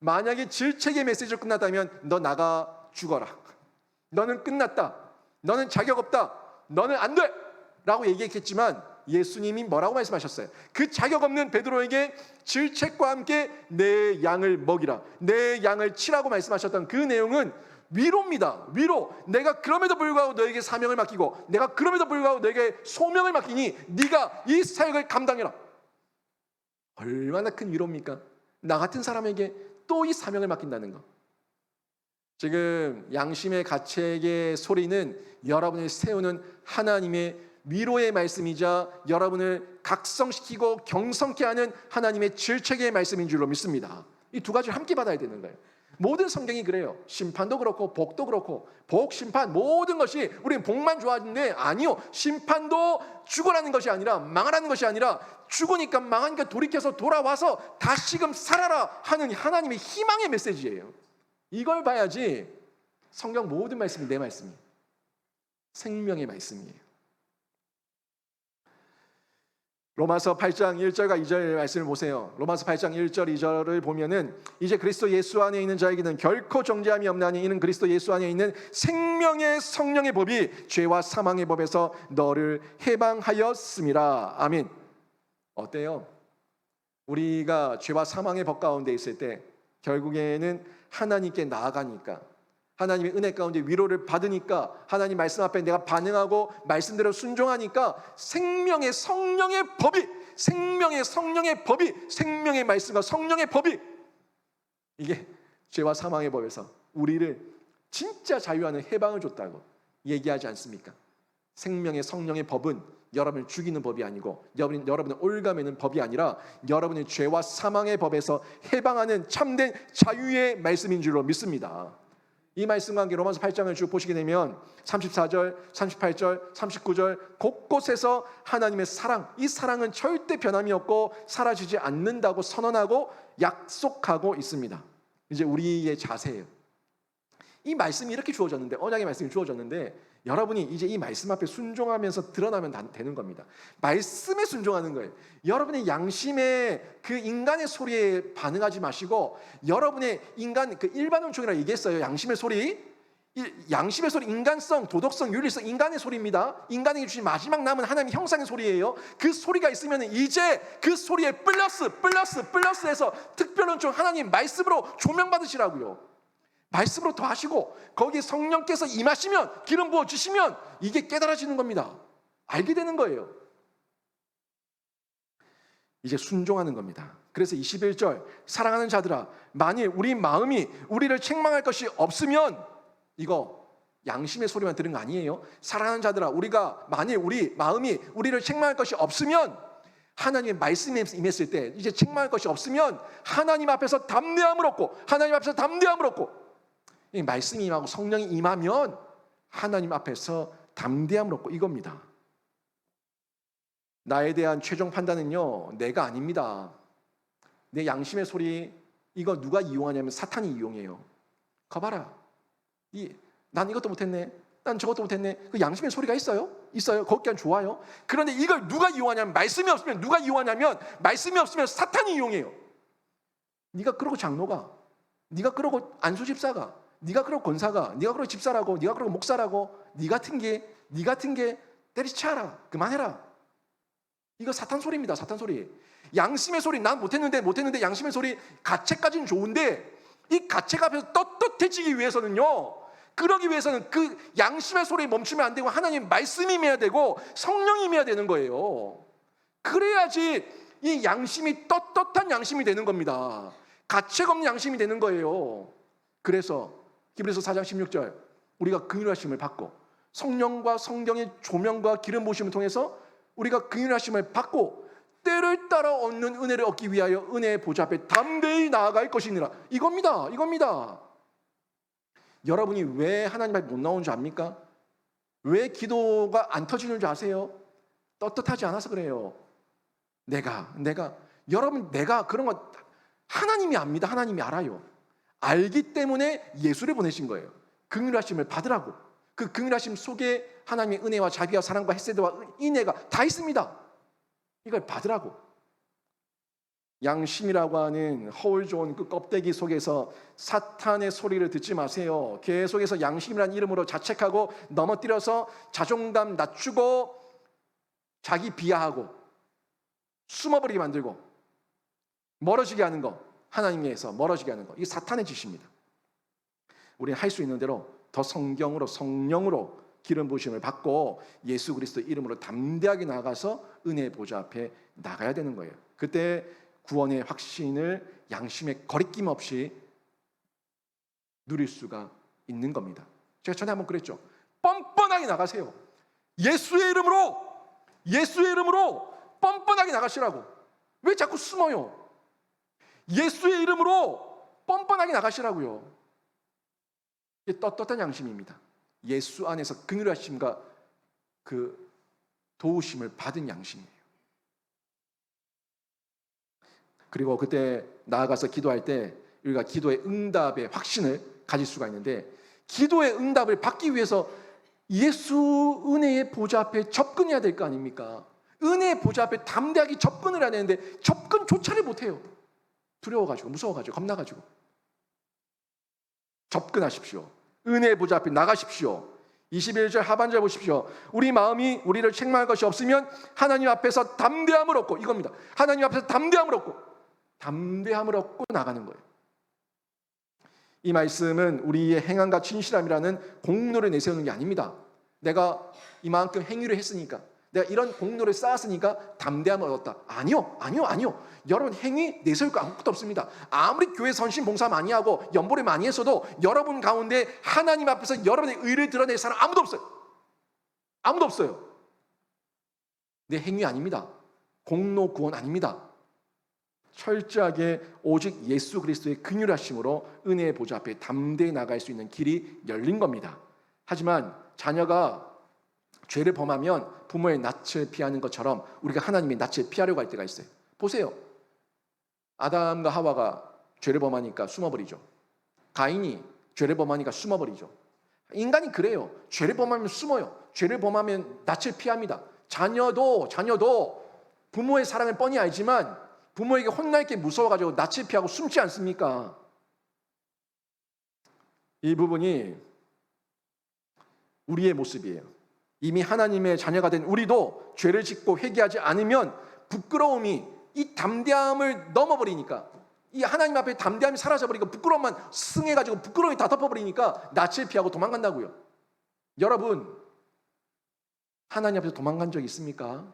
만약에 질책의 메시지로 끝났다면 너 나가 죽어라. 너는 끝났다. 너는 자격 없다. 너는 안 돼 라고 얘기했겠지만 예수님이 뭐라고 말씀하셨어요? 그 자격 없는 베드로에게 질책과 함께 내 양을 먹이라. 내 양을 치라고 말씀하셨던 그 내용은 위로입니다. 위로. 내가 그럼에도 불구하고 너에게 사명을 맡기고 내가 그럼에도 불구하고 너에게 소명을 맡기니 네가 이 사역을 감당해라. 얼마나 큰 위로입니까? 나 같은 사람에게 또 이 사명을 맡긴다는 것. 지금 양심의 가책의 소리는 여러분을 세우는 하나님의 위로의 말씀이자 여러분을 각성시키고 경성케 하는 하나님의 질책의 말씀인 줄로 믿습니다. 이 두 가지를 함께 받아야 되는 거예요. 모든 성경이 그래요. 심판도 그렇고 복도 그렇고 복, 심판 모든 것이 우리는 복만 좋아하는데 아니요. 심판도 죽어라는 것이 아니라 망하라는 것이 아니라 죽으니까 망하니까 돌이켜서 돌아와서 다시금 살아라 하는 하나님의 희망의 메시지예요. 이걸 봐야지 성경 모든 말씀이 내 말씀이에요. 생명의 말씀이에요. 로마서 8장 1절과 2절 말씀을 보세요. 로마서 8장 1절 2절을 보면은 이제 그리스도 예수 안에 있는 자에게는 결코 정죄함이 없나니 이는 그리스도 예수 안에 있는 생명의 성령의 법이 죄와 사망의 법에서 너를 해방하였음이라. 아멘. 어때요? 우리가 죄와 사망의 법 가운데 있을 때 결국에는 하나님께 나아가니까 하나님의 은혜 가운데 위로를 받으니까 하나님 말씀 앞에 내가 반응하고 말씀대로 순종하니까 생명의 성령의 법이 생명의 말씀과 성령의 법이 이게 죄와 사망의 법에서 우리를 진짜 자유하는 해방을 줬다고 얘기하지 않습니까? 생명의 성령의 법은 여러분을 죽이는 법이 아니고 여러분을 올가매는 법이 아니라 여러분의 죄와 사망의 법에서 해방하는 참된 자유의 말씀인 줄로 믿습니다. 이 말씀과 함께 로마서 8장을 쭉 보시게 되면 34절, 38절, 39절 곳곳에서 하나님의 사랑, 이 사랑은 절대 변함이 없고 사라지지 않는다고 선언하고 약속하고 있습니다. 이제 우리의 자세예요. 이 말씀이 이렇게 주어졌는데, 언약의 말씀이 주어졌는데 여러분이 이제 이 말씀 앞에 순종하면서 드러나면 되는 겁니다. 말씀에 순종하는 거예요. 여러분의 양심의 그 인간의 소리에 반응하지 마시고 여러분의 인간 그 일반론총이라고 얘기했어요. 양심의 소리, 인간성, 도덕성, 윤리성, 인간의 소리입니다. 인간에게 주신 마지막 남은 하나님의 형상의 소리예요. 그 소리가 있으면 이제 그 소리에 플러스해서 특별론총 하나님 말씀으로 조명받으시라고요. 말씀으로 더하시고 거기에 성령께서 임하시면 기름 부어주시면 이게 깨달아지는 겁니다. 알게 되는 거예요. 이제 순종하는 겁니다. 그래서 21절 사랑하는 자들아 만일 우리 마음이 우리를 책망할 것이 없으면 이거 양심의 소리만 들은 거 아니에요. 사랑하는 자들아 만일 우리 마음이 우리를 책망할 것이 없으면 하나님의 말씀에 임했을 때 이제 책망할 것이 없으면 하나님 앞에서 담대함을 얻고 이 말씀이 임하고 성령이 임하면 하나님 앞에서 담대함을 얻고 이겁니다. 나에 대한 최종 판단은요 내가 아닙니다. 내 양심의 소리 이거 누가 이용하냐면 사탄이 이용해요. 거봐라, 난 이것도 못했네, 난 저것도 못했네. 그 양심의 소리가 있어요. 거기까지 좋아요. 그런데 이걸 누가 이용하냐면 말씀이 없으면 사탄이 이용해요. 네가 그러고 장로가, 네가 그러고 안수 집사가, 네가 그러고 권사가, 네가 그러고 집사라고, 네가 그러고 목사라고, 네 같은 게 때리치라. 그만해라. 이거 사탄 소리입니다. 사탄 소리. 양심의 소리, 난 못했는데 양심의 소리, 가책까지는 좋은데 이 가책 앞에서 떳떳해지기 위해서는요, 그러기 위해서는 그 양심의 소리에 멈추면 안 되고 하나님 말씀이 임해야 되고 성령이 임해야 되는 거예요. 그래야지 이 양심이 떳떳한 양심이 되는 겁니다. 가책 없는 양심이 되는 거예요. 그래서 히브리서 4장 16절, 우리가 긍휼하심을 받고 성령과 성경의 조명과 기름 부으심을 통해서 우리가 긍휼하심을 받고 때를 따라 얻는 은혜를 얻기 위하여 은혜의 보좌 앞에 담대히 나아갈 것이니라. 이겁니다. 여러분이 왜 하나님 앞에 못 나오는 줄 압니까? 왜 기도가 안 터지는 줄 아세요? 떳떳하지 않아서 그래요. 여러분, 내가 그런 거 하나님이 압니다. 하나님이 알아요. 알기 때문에 예수를 보내신 거예요. 긍휼하심을 받으라고. 그 긍휼하심 속에 하나님의 은혜와 자비와 사랑과 헤세드와 인애가 다 있습니다. 이걸 받으라고. 양심이라고 하는 허울 좋은 그 껍데기 속에서 사탄의 소리를 듣지 마세요. 계속해서 양심이라는 이름으로 자책하고 넘어뜨려서 자존감 낮추고 자기 비하하고 숨어버리게 만들고 멀어지게 하는 거, 하나님에서 멀어지게 하는 거, 이게 사탄의 짓입니다. 우리는 할 수 있는 대로 더 성경으로, 성령으로 기름 부으심을 받고 예수 그리스도 이름으로 담대하게 나가서 은혜의 보좌 앞에 나가야 되는 거예요. 그때 구원의 확신을 양심의 거리낌 없이 누릴 수가 있는 겁니다. 제가 전에 한번 그랬죠. 뻔뻔하게 나가세요. 예수의 이름으로 뻔뻔하게 나가시라고. 왜 자꾸 숨어요? 예수의 이름으로 뻔뻔하게 나가시라고요. 이게 떳떳한 양심입니다. 예수 안에서 긍휼하심과 그 도우심을 받은 양심이에요. 그리고 그때 나아가서 기도할 때 우리가 기도의 응답의 확신을 가질 수가 있는데, 기도의 응답을 받기 위해서 예수 은혜의 보좌 앞에 접근해야 될 거 아닙니까? 은혜의 보좌 앞에 담대하게 접근을 해야 되는데 접근조차를 못해요. 두려워가지고, 무서워가지고, 겁나가지고. 접근하십시오. 은혜의 보좌 앞에 나가십시오. 21절 하반절 보십시오. 우리 마음이 우리를 책망할 것이 없으면 하나님 앞에서 담대함을 얻고, 이겁니다. 하나님 앞에서 담대함을 얻고 나가는 거예요. 이 말씀은 우리의 행함과 진실함이라는 공로를 내세우는 게 아닙니다. 내가 이만큼 행위를 했으니까, 내가 이런 공로를 쌓았으니까 담대함을 얻었다. 아니요. 여러분, 행위 내세울 거 아무것도 없습니다. 아무리 교회 선신 봉사 많이 하고 연보를 많이 했어도 여러분 가운데 하나님 앞에서 여러분의 의를 드러낼 사람 아무도 없어요. 내 행위 아닙니다. 공로 구원 아닙니다. 철저하게 오직 예수 그리스도의 긍휼하심으로 은혜의 보좌 앞에 담대히 나갈 수 있는 길이 열린 겁니다. 하지만 자녀가 죄를 범하면 부모의 낯을 피하는 것처럼 우리가 하나님의 낯을 피하려고 할 때가 있어요. 보세요. 아담과 하와가 죄를 범하니까 숨어버리죠. 가인이 죄를 범하니까 숨어버리죠. 인간이 그래요. 죄를 범하면 숨어요. 죄를 범하면 낯을 피합니다. 자녀도 부모의 사랑을 뻔히 알지만 부모에게 혼날 게 무서워가지고 낯을 피하고 숨지 않습니까? 이 부분이 우리의 모습이에요. 이미 하나님의 자녀가 된 우리도 죄를 짓고 회개하지 않으면 부끄러움이 이 담대함을 넘어버리니까, 이 하나님 앞에 담대함이 사라져버리고 부끄러움만 승해가지고 부끄러움이 다 덮어버리니까 낯을 피하고 도망간다고요. 여러분, 하나님 앞에서 도망간 적 있습니까?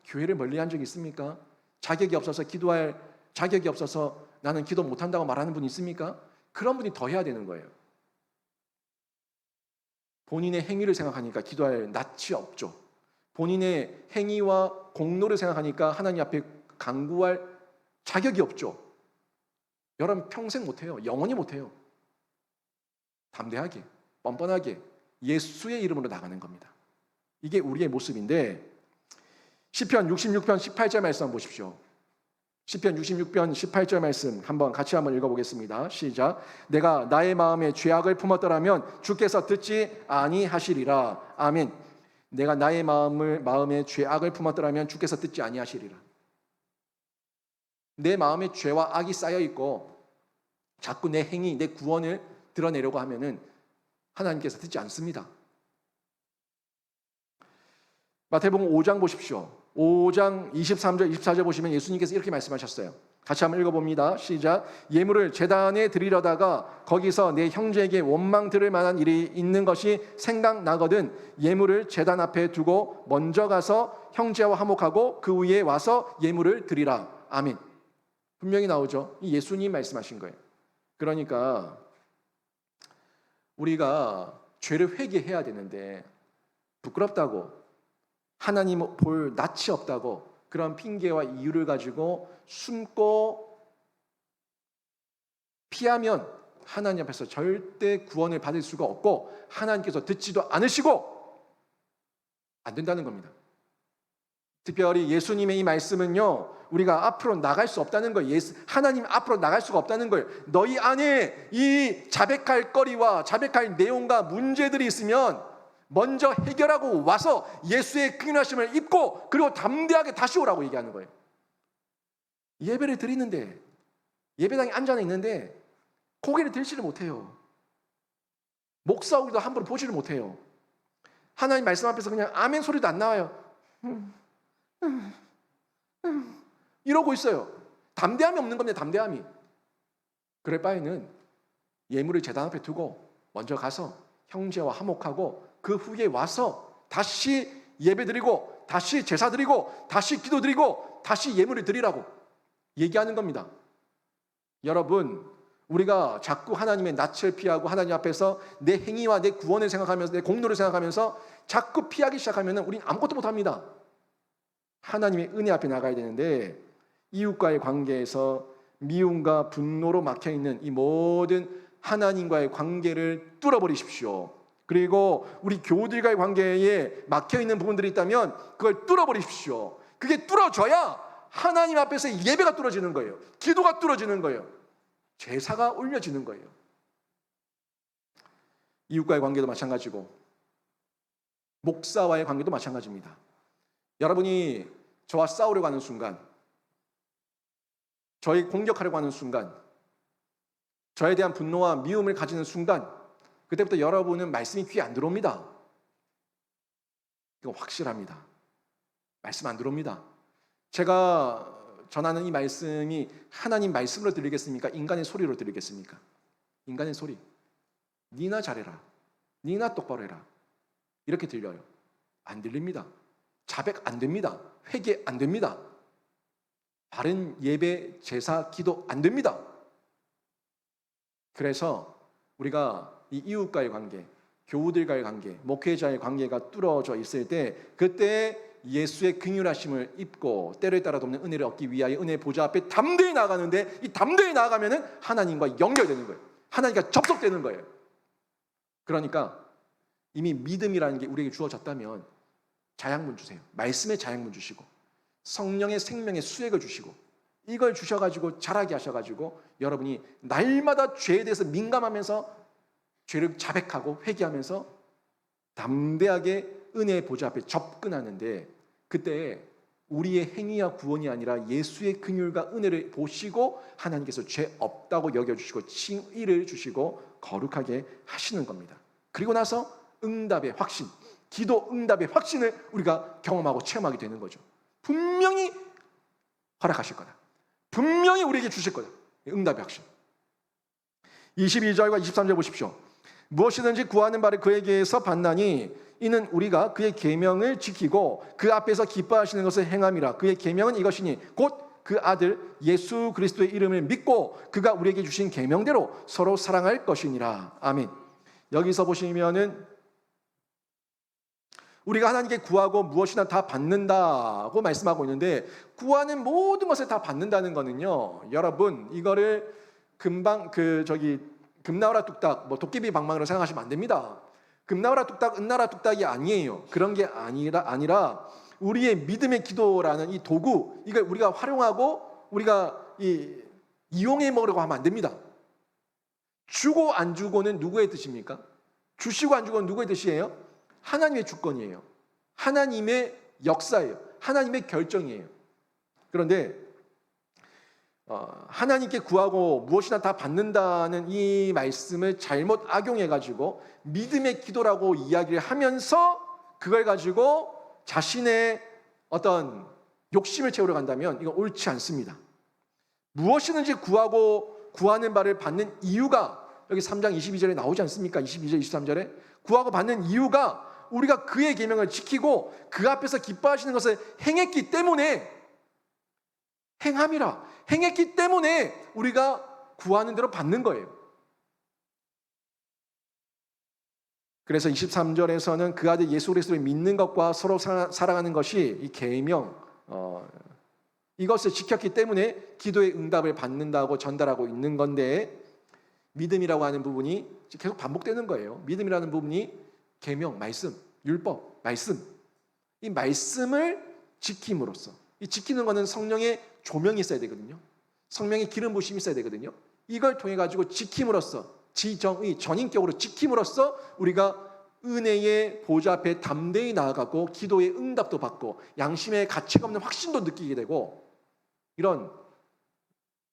교회를 멀리한 적 있습니까? 자격이 없어서 기도할 자격이 없어서 나는 기도 못한다고 말하는 분 있습니까? 그런 분이 더 해야 되는 거예요. 본인의 행위를 생각하니까 기도할 낯이 없죠. 본인의 행위와 공로를 생각하니까 하나님 앞에 간구할 자격이 없죠. 여러분, 평생 못해요. 영원히 못해요. 담대하게, 뻔뻔하게 예수의 이름으로 나가는 겁니다. 이게 우리의 모습인데, 시편 66편 18절 말씀 한번 보십시오. 시편 66편 18절 말씀 같이 한번 읽어보겠습니다. 시작. 내가 나의 마음에 죄악을 품었더라면 주께서 듣지 아니하시리라. 아멘. 내가 나의 마음에 죄악을 품었더라면 주께서 듣지 아니하시리라. 내 마음에 죄와 악이 쌓여 있고 자꾸 내 행위, 내 구원을 드러내려고 하면은 하나님께서 듣지 않습니다. 마태복음 5장 보십시오. 5장 23절, 24절 보시면 예수님께서 이렇게 말씀하셨어요. 같이 한번 읽어봅니다. 시작. 예물을 제단에 드리려다가 거기서 내 형제에게 원망 들을 만한 일이 있는 것이 생각나거든 예물을 제단 앞에 두고 먼저 가서 형제와 화목하고 그 위에 와서 예물을 드리라. 아멘. 분명히 나오죠. 이 예수님 말씀하신 거예요. 그러니까 우리가 죄를 회개해야 되는데 부끄럽다고 하나님 볼 낯이 없다고 그런 핑계와 이유를 가지고 숨고 피하면 하나님 앞에서 절대 구원을 받을 수가 없고 하나님께서 듣지도 않으시고 안 된다는 겁니다. 특별히 예수님의 이 말씀은요, 우리가 앞으로 나갈 수 없다는 거예요. 하나님 앞으로 나갈 수가 없다는 거예요. 너희 안에 이 자백할 거리와 자백할 내용과 문제들이 있으면 먼저 해결하고 와서 예수의 긍휼하심을 입고 그리고 담대하게 다시 오라고 얘기하는 거예요. 예배를 드리는데 예배당에 앉아 있는데 고개를 들지를 못해요. 목사 오기도 함부로 보지를 못해요. 하나님 말씀 앞에서 그냥 아멘 소리도 안 나와요. 이러고 있어요. 담대함이 없는 겁니다. 담대함이. 그럴 바에는 예물을 제단 앞에 두고 먼저 가서 형제와 화목하고 그 후에 와서 다시 예배드리고 다시 제사드리고 다시 기도드리고 다시 예물을 드리라고 얘기하는 겁니다. 여러분, 우리가 자꾸 하나님의 낯을 피하고 하나님 앞에서 내 행위와 내 구원을 생각하면서 내 공로를 생각하면서 자꾸 피하기 시작하면 우리는 아무것도 못합니다. 하나님의 은혜 앞에 나가야 되는데 이웃과의 관계에서 미움과 분노로 막혀있는 이 모든 하나님과의 관계를 뚫어버리십시오. 그리고 우리 교우들과의 관계에 막혀있는 부분들이 있다면 그걸 뚫어버리십시오. 그게 뚫어져야 하나님 앞에서 예배가 뚫어지는 거예요. 기도가 뚫어지는 거예요. 제사가 올려지는 거예요. 이웃과의 관계도 마찬가지고 목사와의 관계도 마찬가지입니다. 여러분이 저와 싸우려고 하는 순간, 저에게 공격하려고 하는 순간, 저에 대한 분노와 미움을 가지는 순간 그때부터 여러분은 말씀이 귀에 안 들어옵니다. 이건 확실합니다. 말씀 안 들어옵니다. 제가 전하는 이 말씀이 하나님 말씀으로 들리겠습니까? 인간의 소리로 들리겠습니까? 인간의 소리. 니나 잘해라. 니나 똑바로 해라. 이렇게 들려요. 안 들립니다. 자백 안 됩니다. 회개 안 됩니다. 바른 예배, 제사, 기도 안 됩니다. 그래서 우리가 이 이웃과의 관계, 교우들과의 관계, 목회자의 관계가 뚫어져 있을 때 그때 예수의 긍휼하심을 입고 때를 따라 돕는 은혜를 얻기 위하여 은혜의 보좌 앞에 담대히 나아가는데 이 담대히 나아가면은 하나님과 연결되는 거예요. 하나님과 접속되는 거예요. 그러니까 이미 믿음이라는 게 우리에게 주어졌다면 자양분 주세요. 말씀의 자양분 주시고 성령의 생명의 수액을 주시고 이걸 주셔가지고 자라게 하셔가지고 여러분이 날마다 죄에 대해서 민감하면서 죄를 자백하고 회개하면서 담대하게 은혜의 보좌 앞에 접근하는데 그때 우리의 행위와 구원이 아니라 예수의 긍휼과 은혜를 보시고 하나님께서 죄 없다고 여겨주시고 칭의를 주시고 거룩하게 하시는 겁니다. 그리고 나서 응답의 확신, 기도 응답의 확신을 우리가 경험하고 체험하게 되는 거죠. 분명히 허락하실 거다. 분명히 우리에게 주실 거다. 응답의 확신. 22절과 23절 보십시오. 무엇이든지 구하는 바를 그에게서 받나니 이는 우리가 그의 계명을 지키고 그 앞에서 기뻐하시는 것을 행함이라. 그의 계명은 이것이니 곧 그 아들 예수 그리스도의 이름을 믿고 그가 우리에게 주신 계명대로 서로 사랑할 것이니라. 아멘. 여기서 보시면은 우리가 하나님께 구하고 무엇이나 다 받는다고 말씀하고 있는데 구하는 모든 것을 다 받는다는 거는요. 여러분 이거를 금방 금나와라 뚝딱 도깨비 방망이로 생각하시면 안 됩니다. 금나와라 뚝딱 은나라 뚝딱이 아니에요. 그런 게 아니라 우리의 믿음의 기도라는 이 도구 이걸 우리가 활용하고 우리가 이용해 먹으려고 하면 안 됩니다. 주고 안 주고는 누구의 뜻입니까? 주시고 안 주고는 누구의 뜻이에요? 하나님의 주권이에요. 하나님의 역사예요. 하나님의 결정이에요. 그런데 하나님께 구하고 무엇이나 다 받는다는 이 말씀을 잘못 악용해가지고 믿음의 기도라고 이야기를 하면서 그걸 가지고 자신의 어떤 욕심을 채우러 간다면 이건 옳지 않습니다. 무엇이든지 구하고 구하는 바를 받는 이유가 여기 3장 22절에 나오지 않습니까? 22절, 23절에 구하고 받는 이유가 우리가 그의 계명을 지키고 그 앞에서 기뻐하시는 것을 행했기 때문에 행했기 때문에 우리가 구하는 대로 받는 거예요. 그래서 23절에서는 그 아들 예수 그리스도를 믿는 것과 서로 사랑하는 것이 이 계명 이것을 지켰기 때문에 기도의 응답을 받는다고 전달하고 있는 건데 믿음이라고 하는 부분이 계속 반복되는 거예요. 믿음이라는 부분이 계명, 말씀, 율법, 말씀 이 말씀을 지킴으로써 이 지키는 것은 성령의 조명이 있어야 되거든요. 성령의 기름 부심이 있어야 되거든요. 이걸 통해 가지고 지킴으로써 지정의 전인격으로 지킴으로써 우리가 은혜의 보좌 앞에 담대히 나아가고 기도의 응답도 받고 양심의 가책 없는 확신도 느끼게 되고 이런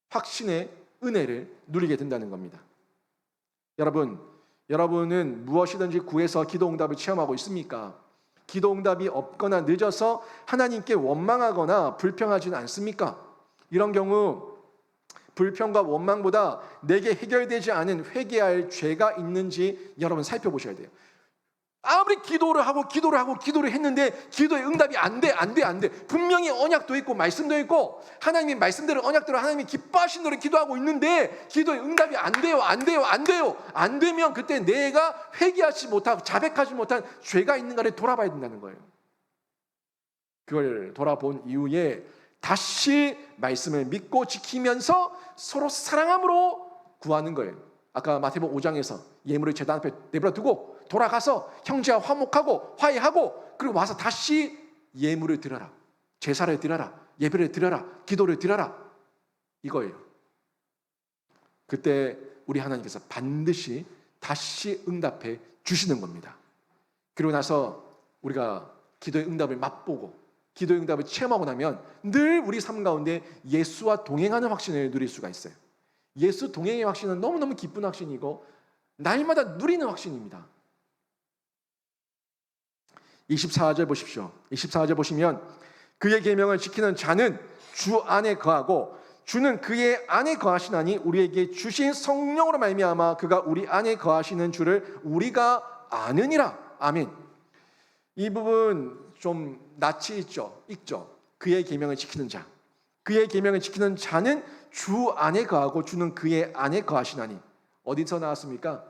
확신의 은혜를 누리게 된다는 겁니다. 여러분은 무엇이든지 구해서 기도 응답을 체험하고 있습니까? 기도 응답이 없거나 늦어서 하나님께 원망하거나 불평하지는 않습니까? 이런 경우 불평과 원망보다 내게 해결되지 않은 회개할 죄가 있는지 여러분 살펴보셔야 돼요. 아무리 기도를 했는데 기도의 응답이 안 돼. 분명히 언약도 있고 말씀도 있고 하나님의 말씀대로 언약대로 하나님이 기뻐하신 대로 기도하고 있는데 기도의 응답이 안 돼요. 안 되면 그때 내가 회개하지 못하고 자백하지 못한 죄가 있는가를 돌아봐야 된다는 거예요. 그걸 돌아본 이후에 다시 말씀을 믿고 지키면서 서로 사랑함으로 구하는 거예요. 아까 마태복음 5장에서 예물을 제단 앞에 내버려 두고 돌아가서 형제와 화목하고 화해하고 그리고 와서 다시 예물을 드려라. 제사를 드려라. 예배를 드려라. 기도를 드려라. 이거예요. 그때 우리 하나님께서 반드시 다시 응답해 주시는 겁니다. 그리고 나서 우리가 기도의 응답을 맛보고 기도의 응답을 체험하고 나면 늘 우리 삶 가운데 예수와 동행하는 확신을 누릴 수가 있어요. 예수 동행의 확신은 너무너무 기쁜 확신이고 날마다 누리는 확신입니다. 24절 보십시오. 24절 보시면 그의 계명을 지키는 자는 주 안에 거하고 주는 그의 안에 거하시나니 우리에게 주신 성령으로 말미암아 그가 우리 안에 거하시는 주를 우리가 아느니라. 아멘. 이 부분 좀 낯이 익죠. 그의 계명을 지키는 자. 그의 계명을 지키는 자는 주 안에 거하고 주는 그의 안에 거하시나니. 어디서 나왔습니까?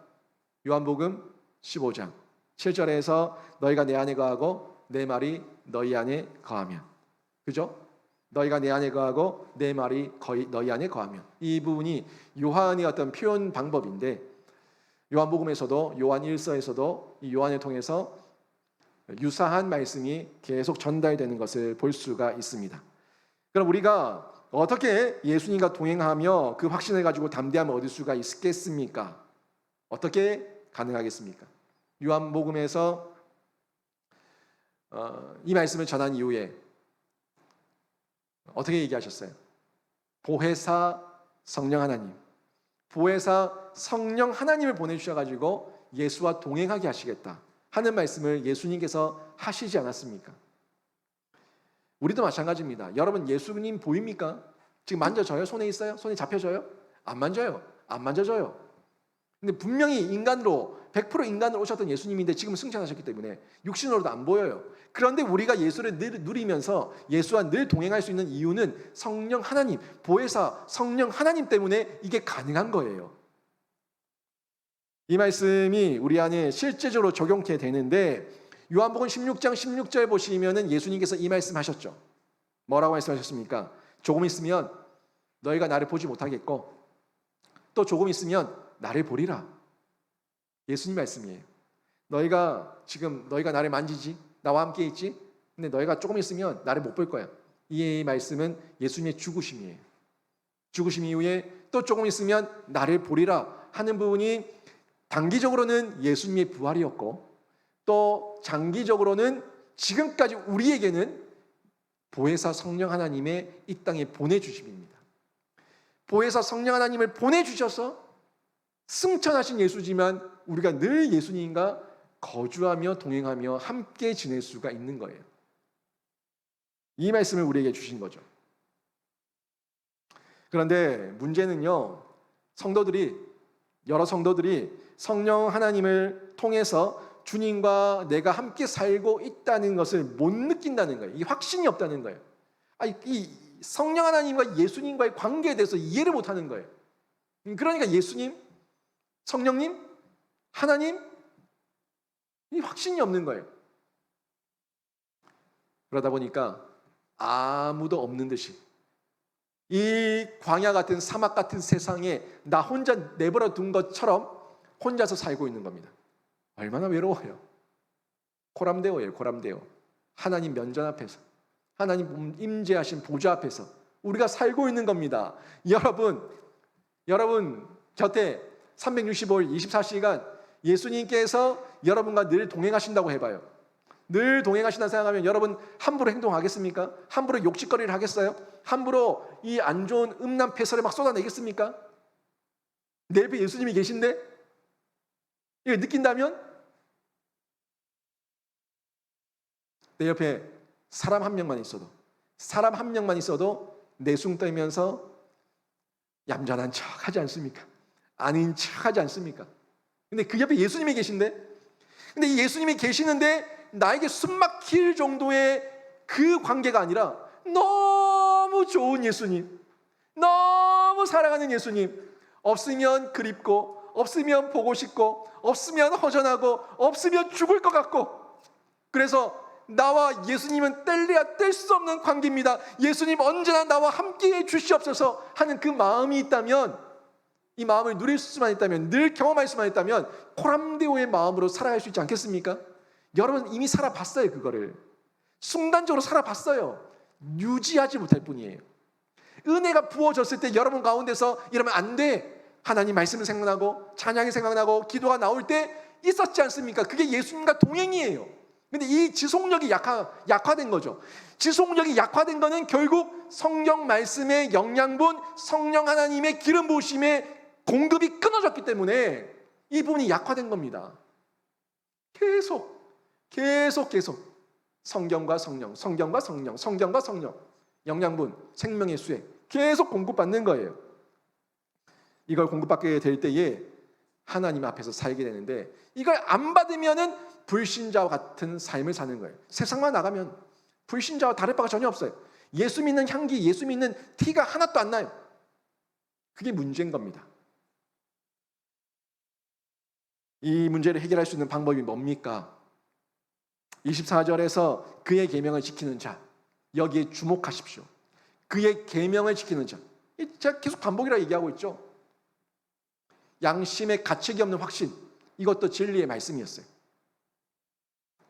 요한복음 15장 7절에서 너희가 내 안에 거하고 내 말이 너희 안에 거하면. 그죠? 너희가 내 안에 거하고 내 말이 너희 안에 거하면. 이 부분이 요한의 어떤 표현 방법인데 요한복음에서도 요한 1서에서도 이 요한을 통해서 유사한 말씀이 계속 전달되는 것을 볼 수가 있습니다. 그럼 우리가 어떻게 예수님과 동행하며 그 확신을 가지고 담대함을 얻을 수가 있겠습니까? 어떻게 가능하겠습니까? 요한복음에서 이 말씀을 전한 이후에 어떻게 얘기하셨어요? 보혜사 성령 하나님, 보혜사 성령 하나님을 보내주셔가지고 예수와 동행하게 하시겠다 하는 말씀을 예수님께서 하시지 않았습니까? 우리도 마찬가지입니다. 여러분 예수님 보입니까? 지금 만져져요? 손에 있어요? 손에 잡혀져요? 안 만져요. 안 만져져요. 근데 분명히 인간으로 100% 인간으로 오셨던 예수님인데 지금 승천하셨기 때문에 육신으로도 안 보여요. 그런데 우리가 예수를 늘 누리면서 예수와 늘 동행할 수 있는 이유는 성령 하나님, 보혜사 성령 하나님 때문에 이게 가능한 거예요. 이 말씀이 우리 안에 실제적으로 적용게 되는데 요한복음 16장 16절 보시면은 예수님께서 이 말씀하셨죠. 뭐라고 말씀하셨습니까? 조금 있으면 너희가 나를 보지 못하겠고 또 조금 있으면 나를 보리라. 예수님 말씀이에요. 너희가 나를 만지지? 나와 함께 있지? 근데 너희가 조금 있으면 나를 못 볼 거야. 이 말씀은 예수님의 죽으심이에요. 죽으심 이후에 또 조금 있으면 나를 보리라 하는 부분이 단기적으로는 예수님의 부활이었고 또 장기적으로는 지금까지 우리에게는 보혜사 성령 하나님의 이 땅에 보내주심입니다. 보혜사 성령 하나님을 보내주셔서 승천하신 예수지만 우리가 늘 예수님과 거주하며 동행하며 함께 지낼 수가 있는 거예요. 이 말씀을 우리에게 주신 거죠. 그런데 문제는요, 여러 성도들이 성령 하나님을 통해서 주님과 내가 함께 살고 있다는 것을 못 느낀다는 거예요. 이 확신이 없다는 거예요. 이 성령 하나님과 예수님과의 관계에 대해서 이해를 못하는 거예요. 그러니까 예수님, 성령님, 하나님, 이 확신이 없는 거예요. 그러다 보니까 아무도 없는 듯이 이 광야 같은 사막 같은 세상에 나 혼자 내버려 둔 것처럼 혼자서 살고 있는 겁니다. 얼마나 외로워요. 고람되어요, 고람되어. 하나님 면전 앞에서, 하나님 임재하신 보좌 앞에서 우리가 살고 있는 겁니다. 여러분 곁에 365일 24시간 예수님께서 여러분과 늘 동행하신다고 해봐요. 늘 동행하신다 생각하면 여러분 함부로 행동하겠습니까? 함부로 욕짓거리를 하겠어요? 함부로 이 안 좋은 음란 패설을 막 쏟아내겠습니까? 내 옆에 예수님이 계신데 이걸 느낀다면 내 옆에 사람 한 명만 있어도 내숭 떨면서 얌전한 척 하지 않습니까? 아닌 척 하지 않습니까? 근데 그 옆에 예수님이 계신데, 근데 이 예수님이 계시는데 나에게 숨 막힐 정도의 그 관계가 아니라 너무 좋은 예수님, 너무 사랑하는 예수님, 없으면 그립고, 없으면 보고 싶고, 없으면 허전하고, 없으면 죽을 것 같고, 그래서 나와 예수님은 뗄래야 뗄 수 없는 관계입니다. 예수님 언제나 나와 함께해 주시옵소서 하는 그 마음이 있다면, 이 마음을 누릴 수만 있다면, 늘 경험할 수만 있다면 코람데오의 마음으로 살아갈 수 있지 않겠습니까? 여러분 이미 살아봤어요. 그거를 순간적으로 살아봤어요. 유지하지 못할 뿐이에요. 은혜가 부어졌을 때 여러분 가운데서 이러면 안 돼, 하나님 말씀이 생각나고 찬양이 생각나고 기도가 나올 때 있었지 않습니까? 그게 예수님과 동행이에요. 근데 이 지속력이 약화된 거죠. 지속력이 약화된 거는 결국 성경 말씀의 영양분, 성령 하나님의 기름 부으심의 공급이 끊어졌기 때문에 이 부분이 약화된 겁니다. 계속 성경과 성령, 성경과 성령, 성경과 성령, 영양분, 생명의 수에 계속 공급받는 거예요. 이걸 공급받게 될 때에 하나님 앞에서 살게 되는데, 이걸 안 받으면은 불신자와 같은 삶을 사는 거예요. 세상만 나가면 불신자와 다를 바가 전혀 없어요. 예수 믿는 향기, 예수 믿는 티가 하나도 안 나요. 그게 문제인 겁니다. 이 문제를 해결할 수 있는 방법이 뭡니까? 24절에서 그의 계명을 지키는 자, 여기에 주목하십시오. 그의 계명을 지키는 자. 제가 계속 반복이라 얘기하고 있죠. 양심의 가책이 없는 확신, 이것도 진리의 말씀이었어요.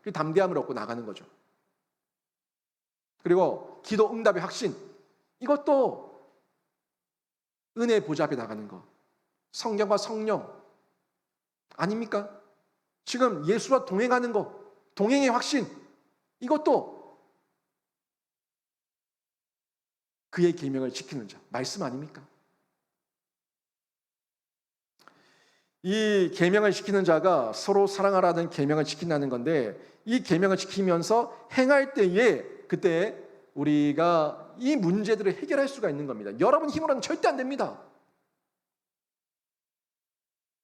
그 담대함을 얻고 나가는 거죠. 그리고 기도 응답의 확신, 이것도 은혜의 보좌 앞에 나가는 거. 성경과 성령 아닙니까? 지금 예수와 동행하는 거, 동행의 확신, 이것도 그의 계명을 지키는 자, 말씀 아닙니까? 이 계명을 지키는 자가 서로 사랑하라는 계명을 지킨다는 건데, 이 계명을 지키면서 행할 때에 그때 우리가 이 문제들을 해결할 수가 있는 겁니다. 여러분 힘으로는 절대 안 됩니다.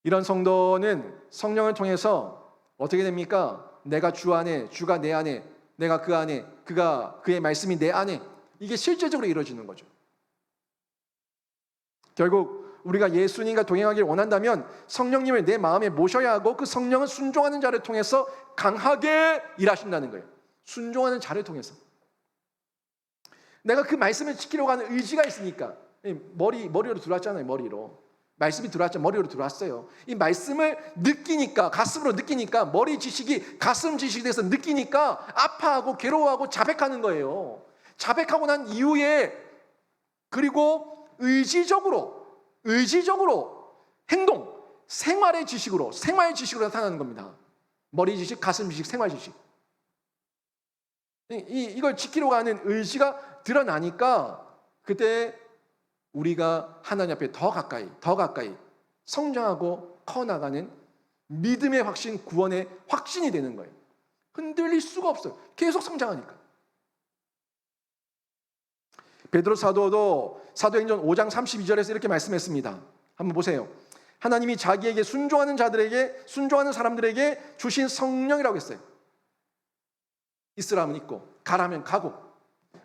이런 성도는 성령을 통해서 어떻게 됩니까? 내가 주 안에, 주가 내 안에, 내가 그 안에, 그가 그의 말씀이 내 안에, 이게 실제적으로 이루어지는 거죠. 결국 우리가 예수님과 동행하길 원한다면 성령님을 내 마음에 모셔야 하고, 그 성령은 순종하는 자를 통해서 강하게 일하신다는 거예요. 순종하는 자를 통해서. 내가 그 말씀을 지키려고 하는 의지가 있으니까. 머리로 들어왔잖아요. 머리로. 말씀이 들어왔죠. 머리로 들어왔어요. 이 말씀을 느끼니까, 가슴으로 느끼니까, 머리 지식이 가슴 지식이 돼서 느끼니까 아파하고 괴로워하고 자백하는 거예요. 자백하고 난 이후에, 그리고 의지적으로 행동, 생활의 지식으로 나타나는 겁니다. 머리 지식, 가슴 지식, 생활 지식. 이걸 지키려고 하는 의지가 드러나니까 그때 우리가 하나님 앞에 더 가까이 성장하고 커나가는 믿음의 확신, 구원의 확신이 되는 거예요. 흔들릴 수가 없어요. 계속 성장하니까. 베드로 사도도 사도행전 5장 32절에서 이렇게 말씀했습니다. 한번 보세요. 하나님이 자기에게 순종하는 사람들에게 주신 성령이라고 했어요. 있으라면 있고 가라면 가고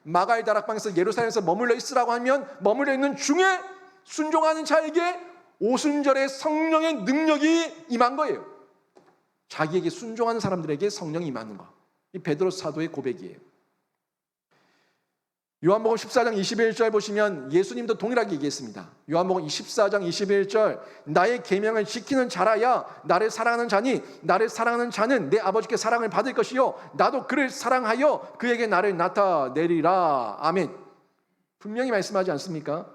마가의 다락방에서 예루살렘에서 머물러 있으라고 하면 머물러 있는 중에 순종하는 자에게 오순절의 성령의 능력이 임한 거예요. 자기에게 순종하는 사람들에게 성령이 임하는 거. 이 베드로 사도의 고백이에요. 요한복음 14장 21절 보시면 예수님도 동일하게 얘기했습니다. 요한복음 14장 21절 나의 계명을 지키는 자라야 나를 사랑하는 자니 나를 사랑하는 자는 내 아버지께 사랑을 받을 것이요 나도 그를 사랑하여 그에게 나를 나타내리라. 아멘. 분명히 말씀하지 않습니까?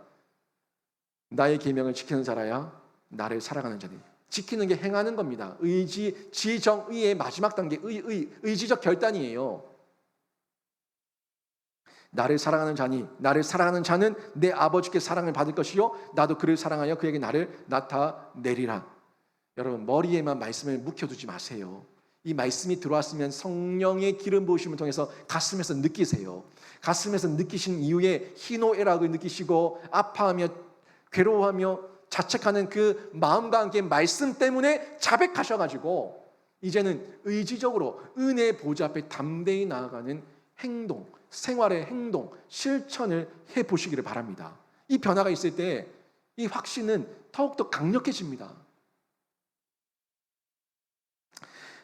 나의 계명을 지키는 자라야 나를 사랑하는 자니. 지키는 게 행하는 겁니다. 의지, 지정의의 마지막 단계 의지적 결단이에요. 나를 사랑하는 자니 나를 사랑하는 자는 내 아버지께 사랑을 받을 것이요 나도 그를 사랑하여 그에게 나를 나타내리라. 여러분 머리에만 말씀을 묵혀두지 마세요. 이 말씀이 들어왔으면 성령의 기름 부으심을 통해서 가슴에서 느끼세요. 가슴에서 느끼신 이후에 희노애락을 느끼시고 아파하며 괴로워하며 자책하는 그 마음과 함께 말씀 때문에 자백하셔가지고 이제는 의지적으로 은혜의 보좌 앞에 담대히 나아가는 행동, 생활의 행동, 실천을 해보시기를 바랍니다. 이 변화가 있을 때 이 확신은 더욱더 강력해집니다.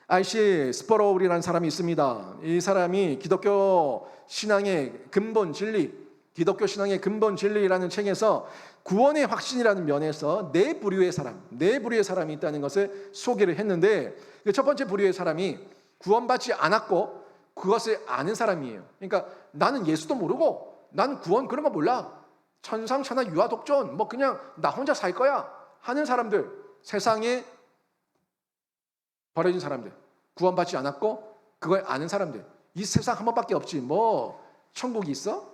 R.C. 스퍼로울이라는 사람이 있습니다. 이 사람이 기독교 신앙의 근본 진리라는 책에서 구원의 확신이라는 면에서 네 부류의 사람이 있다는 것을 소개를 했는데 첫 번째 부류의 사람이 구원받지 않았고 그것을 아는 사람이에요. 그러니까 나는 예수도 모르고 난 구원 그런 거 몰라. 천상천하 유아독존 뭐 그냥 나 혼자 살 거야 하는 사람들, 세상에 버려진 사람들, 구원받지 않았고 그걸 아는 사람들. 이 세상 한 번밖에 없지. 뭐 천국이 있어?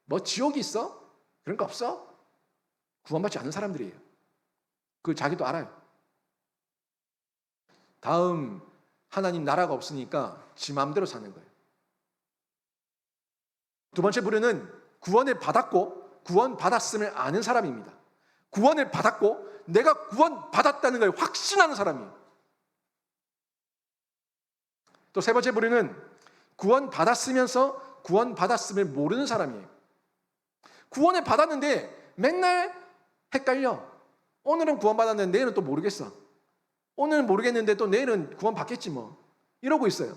뭐 지옥이 있어? 그런 거 없어. 구원받지 않는 사람들이에요. 그걸 자기도 알아요. 다음 하나님 나라가 없으니까 지 마음대로 사는 거예요. 두 번째 부류는 구원을 받았고 구원받았음을 아는 사람입니다. 구원을 받았고 내가 구원받았다는 걸 확신하는 사람이에요. 또 세 번째 부류는 구원받았으면서 구원받았음을 모르는 사람이에요. 구원을 받았는데 맨날 헷갈려. 오늘은 구원받았는데 내일은 또 모르겠어. 오늘은 모르겠는데 또 내일은 구원받겠지 뭐. 이러고 있어요.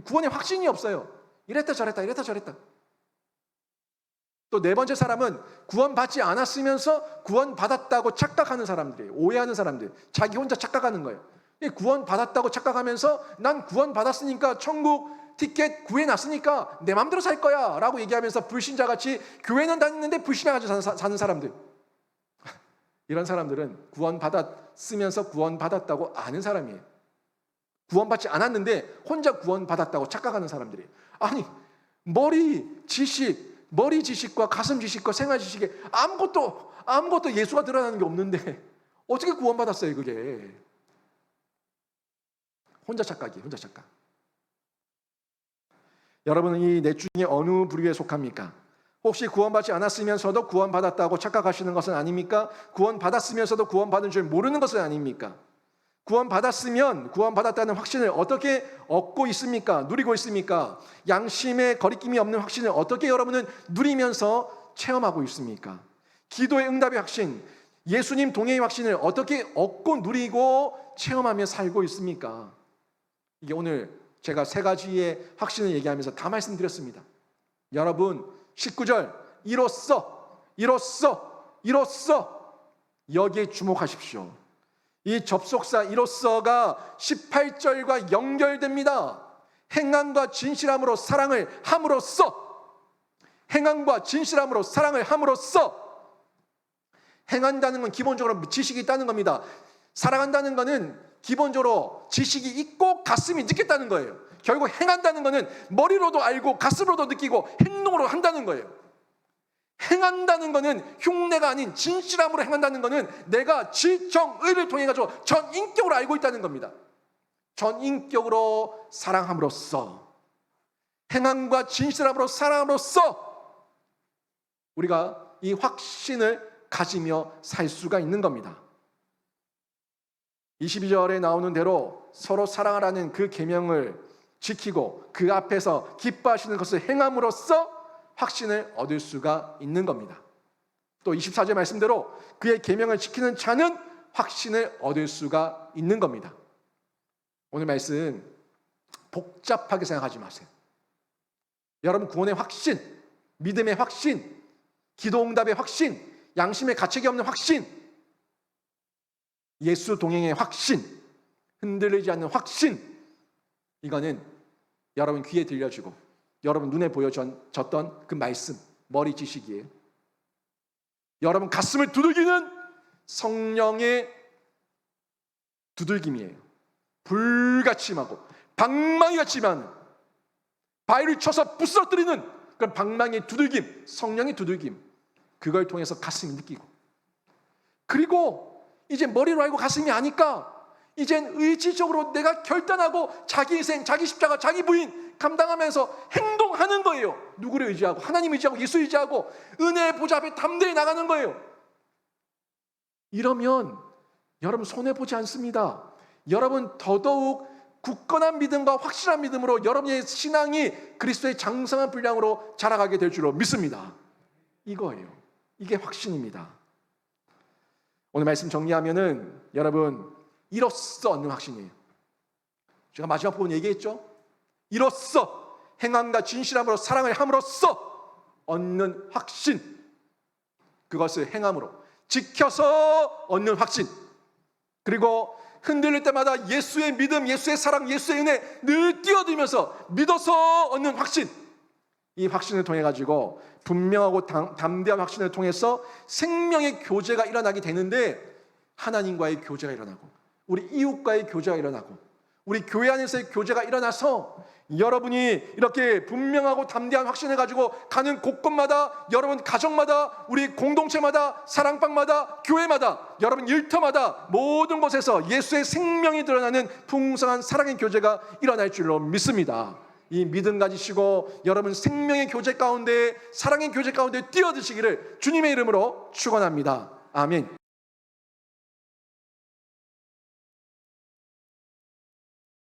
구원의 확신이 없어요. 이랬다 저랬다. 또 네 번째 사람은 구원받지 않았으면서 구원받았다고 착각하는 사람들이에요. 오해하는 사람들. 자기 혼자 착각하는 거예요. 구원받았다고 착각하면서 난 구원받았으니까 천국 티켓 구해놨으니까 내 맘대로 살 거야 라고 얘기하면서 불신자같이 교회는 다니는데 불신하고 사는 사람들. 이런 사람들은 구원받았으면서 구원받았다고 아는 사람이에요. 구원받지 않았는데 혼자 구원받았다고 착각하는 사람들이에요. 아니 머리 지식과 가슴 지식과 생활 지식에 아무것도 예수가 드러나는 게 없는데 어떻게 구원받았어요 그게. 혼자 착각이에요. 혼자 착각. 여러분은 이 넷 중에 어느 부류에 속합니까? 혹시 구원받지 않았으면서도 구원받았다고 착각하시는 것은 아닙니까? 구원받았으면서도 구원받은 줄 모르는 것은 아닙니까? 구원받았으면 구원받았다는 확신을 어떻게 얻고 있습니까? 누리고 있습니까? 양심의 거리낌이 없는 확신을 어떻게 여러분은 누리면서 체험하고 있습니까? 기도의 응답의 확신, 예수님 동행의 확신을 어떻게 얻고 누리고 체험하며 살고 있습니까? 이게 오늘 제가 세 가지의 확신을 얘기하면서 다 말씀드렸습니다. 여러분 19절 이로써 여기에 주목하십시오. 이 접속사 이로써가 18절과 연결됩니다. 행함과 진실함으로 사랑을 함으로써 행한다는 건 기본적으로 지식이 있다는 겁니다. 사랑한다는 것은 기본적으로 지식이 있고 가슴이 느꼈다는 거예요. 결국 행한다는 것은 머리로도 알고 가슴으로도 느끼고 행동으로 한다는 거예요. 행한다는 것은 흉내가 아닌 진실함으로 행한다는 것은 내가 지정의를 통해 가지고 전인격으로 알고 있다는 겁니다. 전인격으로 사랑함으로써, 행함과 진실함으로 사랑함으로써 우리가 이 확신을 가지며 살 수가 있는 겁니다. 22절에 나오는 대로 서로 사랑하라는 그 계명을 지키고 그 앞에서 기뻐하시는 것을 행함으로써 확신을 얻을 수가 있는 겁니다. 또 24절 말씀대로 그의 계명을 지키는 자는 확신을 얻을 수가 있는 겁니다. 오늘 말씀 복잡하게 생각하지 마세요. 여러분 구원의 확신, 믿음의 확신, 기도응답의 확신, 양심의 가책이 없는 확신, 예수 동행의 확신, 흔들리지 않는 확신, 이거는 여러분 귀에 들려주고 여러분 눈에 보여졌던 그 말씀, 머리 지식이에요. 여러분 가슴을 두들기는 성령의 두들김이에요. 불같이 임하고 방망이같이 임하는, 바위를 쳐서 부서뜨리는 그런 방망이의 두들김, 성령의 두들김, 그걸 통해서 가슴이 느끼고, 그리고 이제 머리로 알고 가슴이 아니까 이젠 의지적으로 내가 결단하고 자기 희생, 자기 십자가, 자기 부인 감당하면서 행동하는 거예요. 누구를 의지하고? 하나님 의지하고 예수 의지하고 은혜의 보좌 앞에 담대히 나가는 거예요. 이러면 여러분 손해보지 않습니다. 여러분 더더욱 굳건한 믿음과 확실한 믿음으로 여러분의 신앙이 그리스도의 장성한 분량으로 자라가게 될 줄로 믿습니다. 이거예요. 이게 확신입니다. 오늘 말씀 정리하면은 여러분 이로써 얻는 확신이에요. 제가 마지막 부분 얘기했죠. 이로써 행함과 진실함으로 사랑을 함으로써 얻는 확신, 그것을 행함으로 지켜서 얻는 확신, 그리고 흔들릴 때마다 예수의 믿음, 예수의 사랑, 예수의 은혜 늘 뛰어들면서 믿어서 얻는 확신, 이 확신을 통해 가지고 분명하고 담대한 확신을 통해서 생명의 교제가 일어나게 되는데, 하나님과의 교제가 일어나고 우리 이웃과의 교제가 일어나고 우리 교회 안에서의 교제가 일어나서 여러분이 이렇게 분명하고 담대한 확신을 가지고 가는 곳곳마다, 여러분 가정마다, 우리 공동체마다, 사랑방마다, 교회마다, 여러분 일터마다 모든 곳에서 예수의 생명이 드러나는 풍성한 사랑의 교제가 일어날 줄로 믿습니다. 이 믿음 가지시고 여러분 생명의 교제 가운데, 사랑의 교제 가운데 뛰어드시기를 주님의 이름으로 축원합니다. 아멘.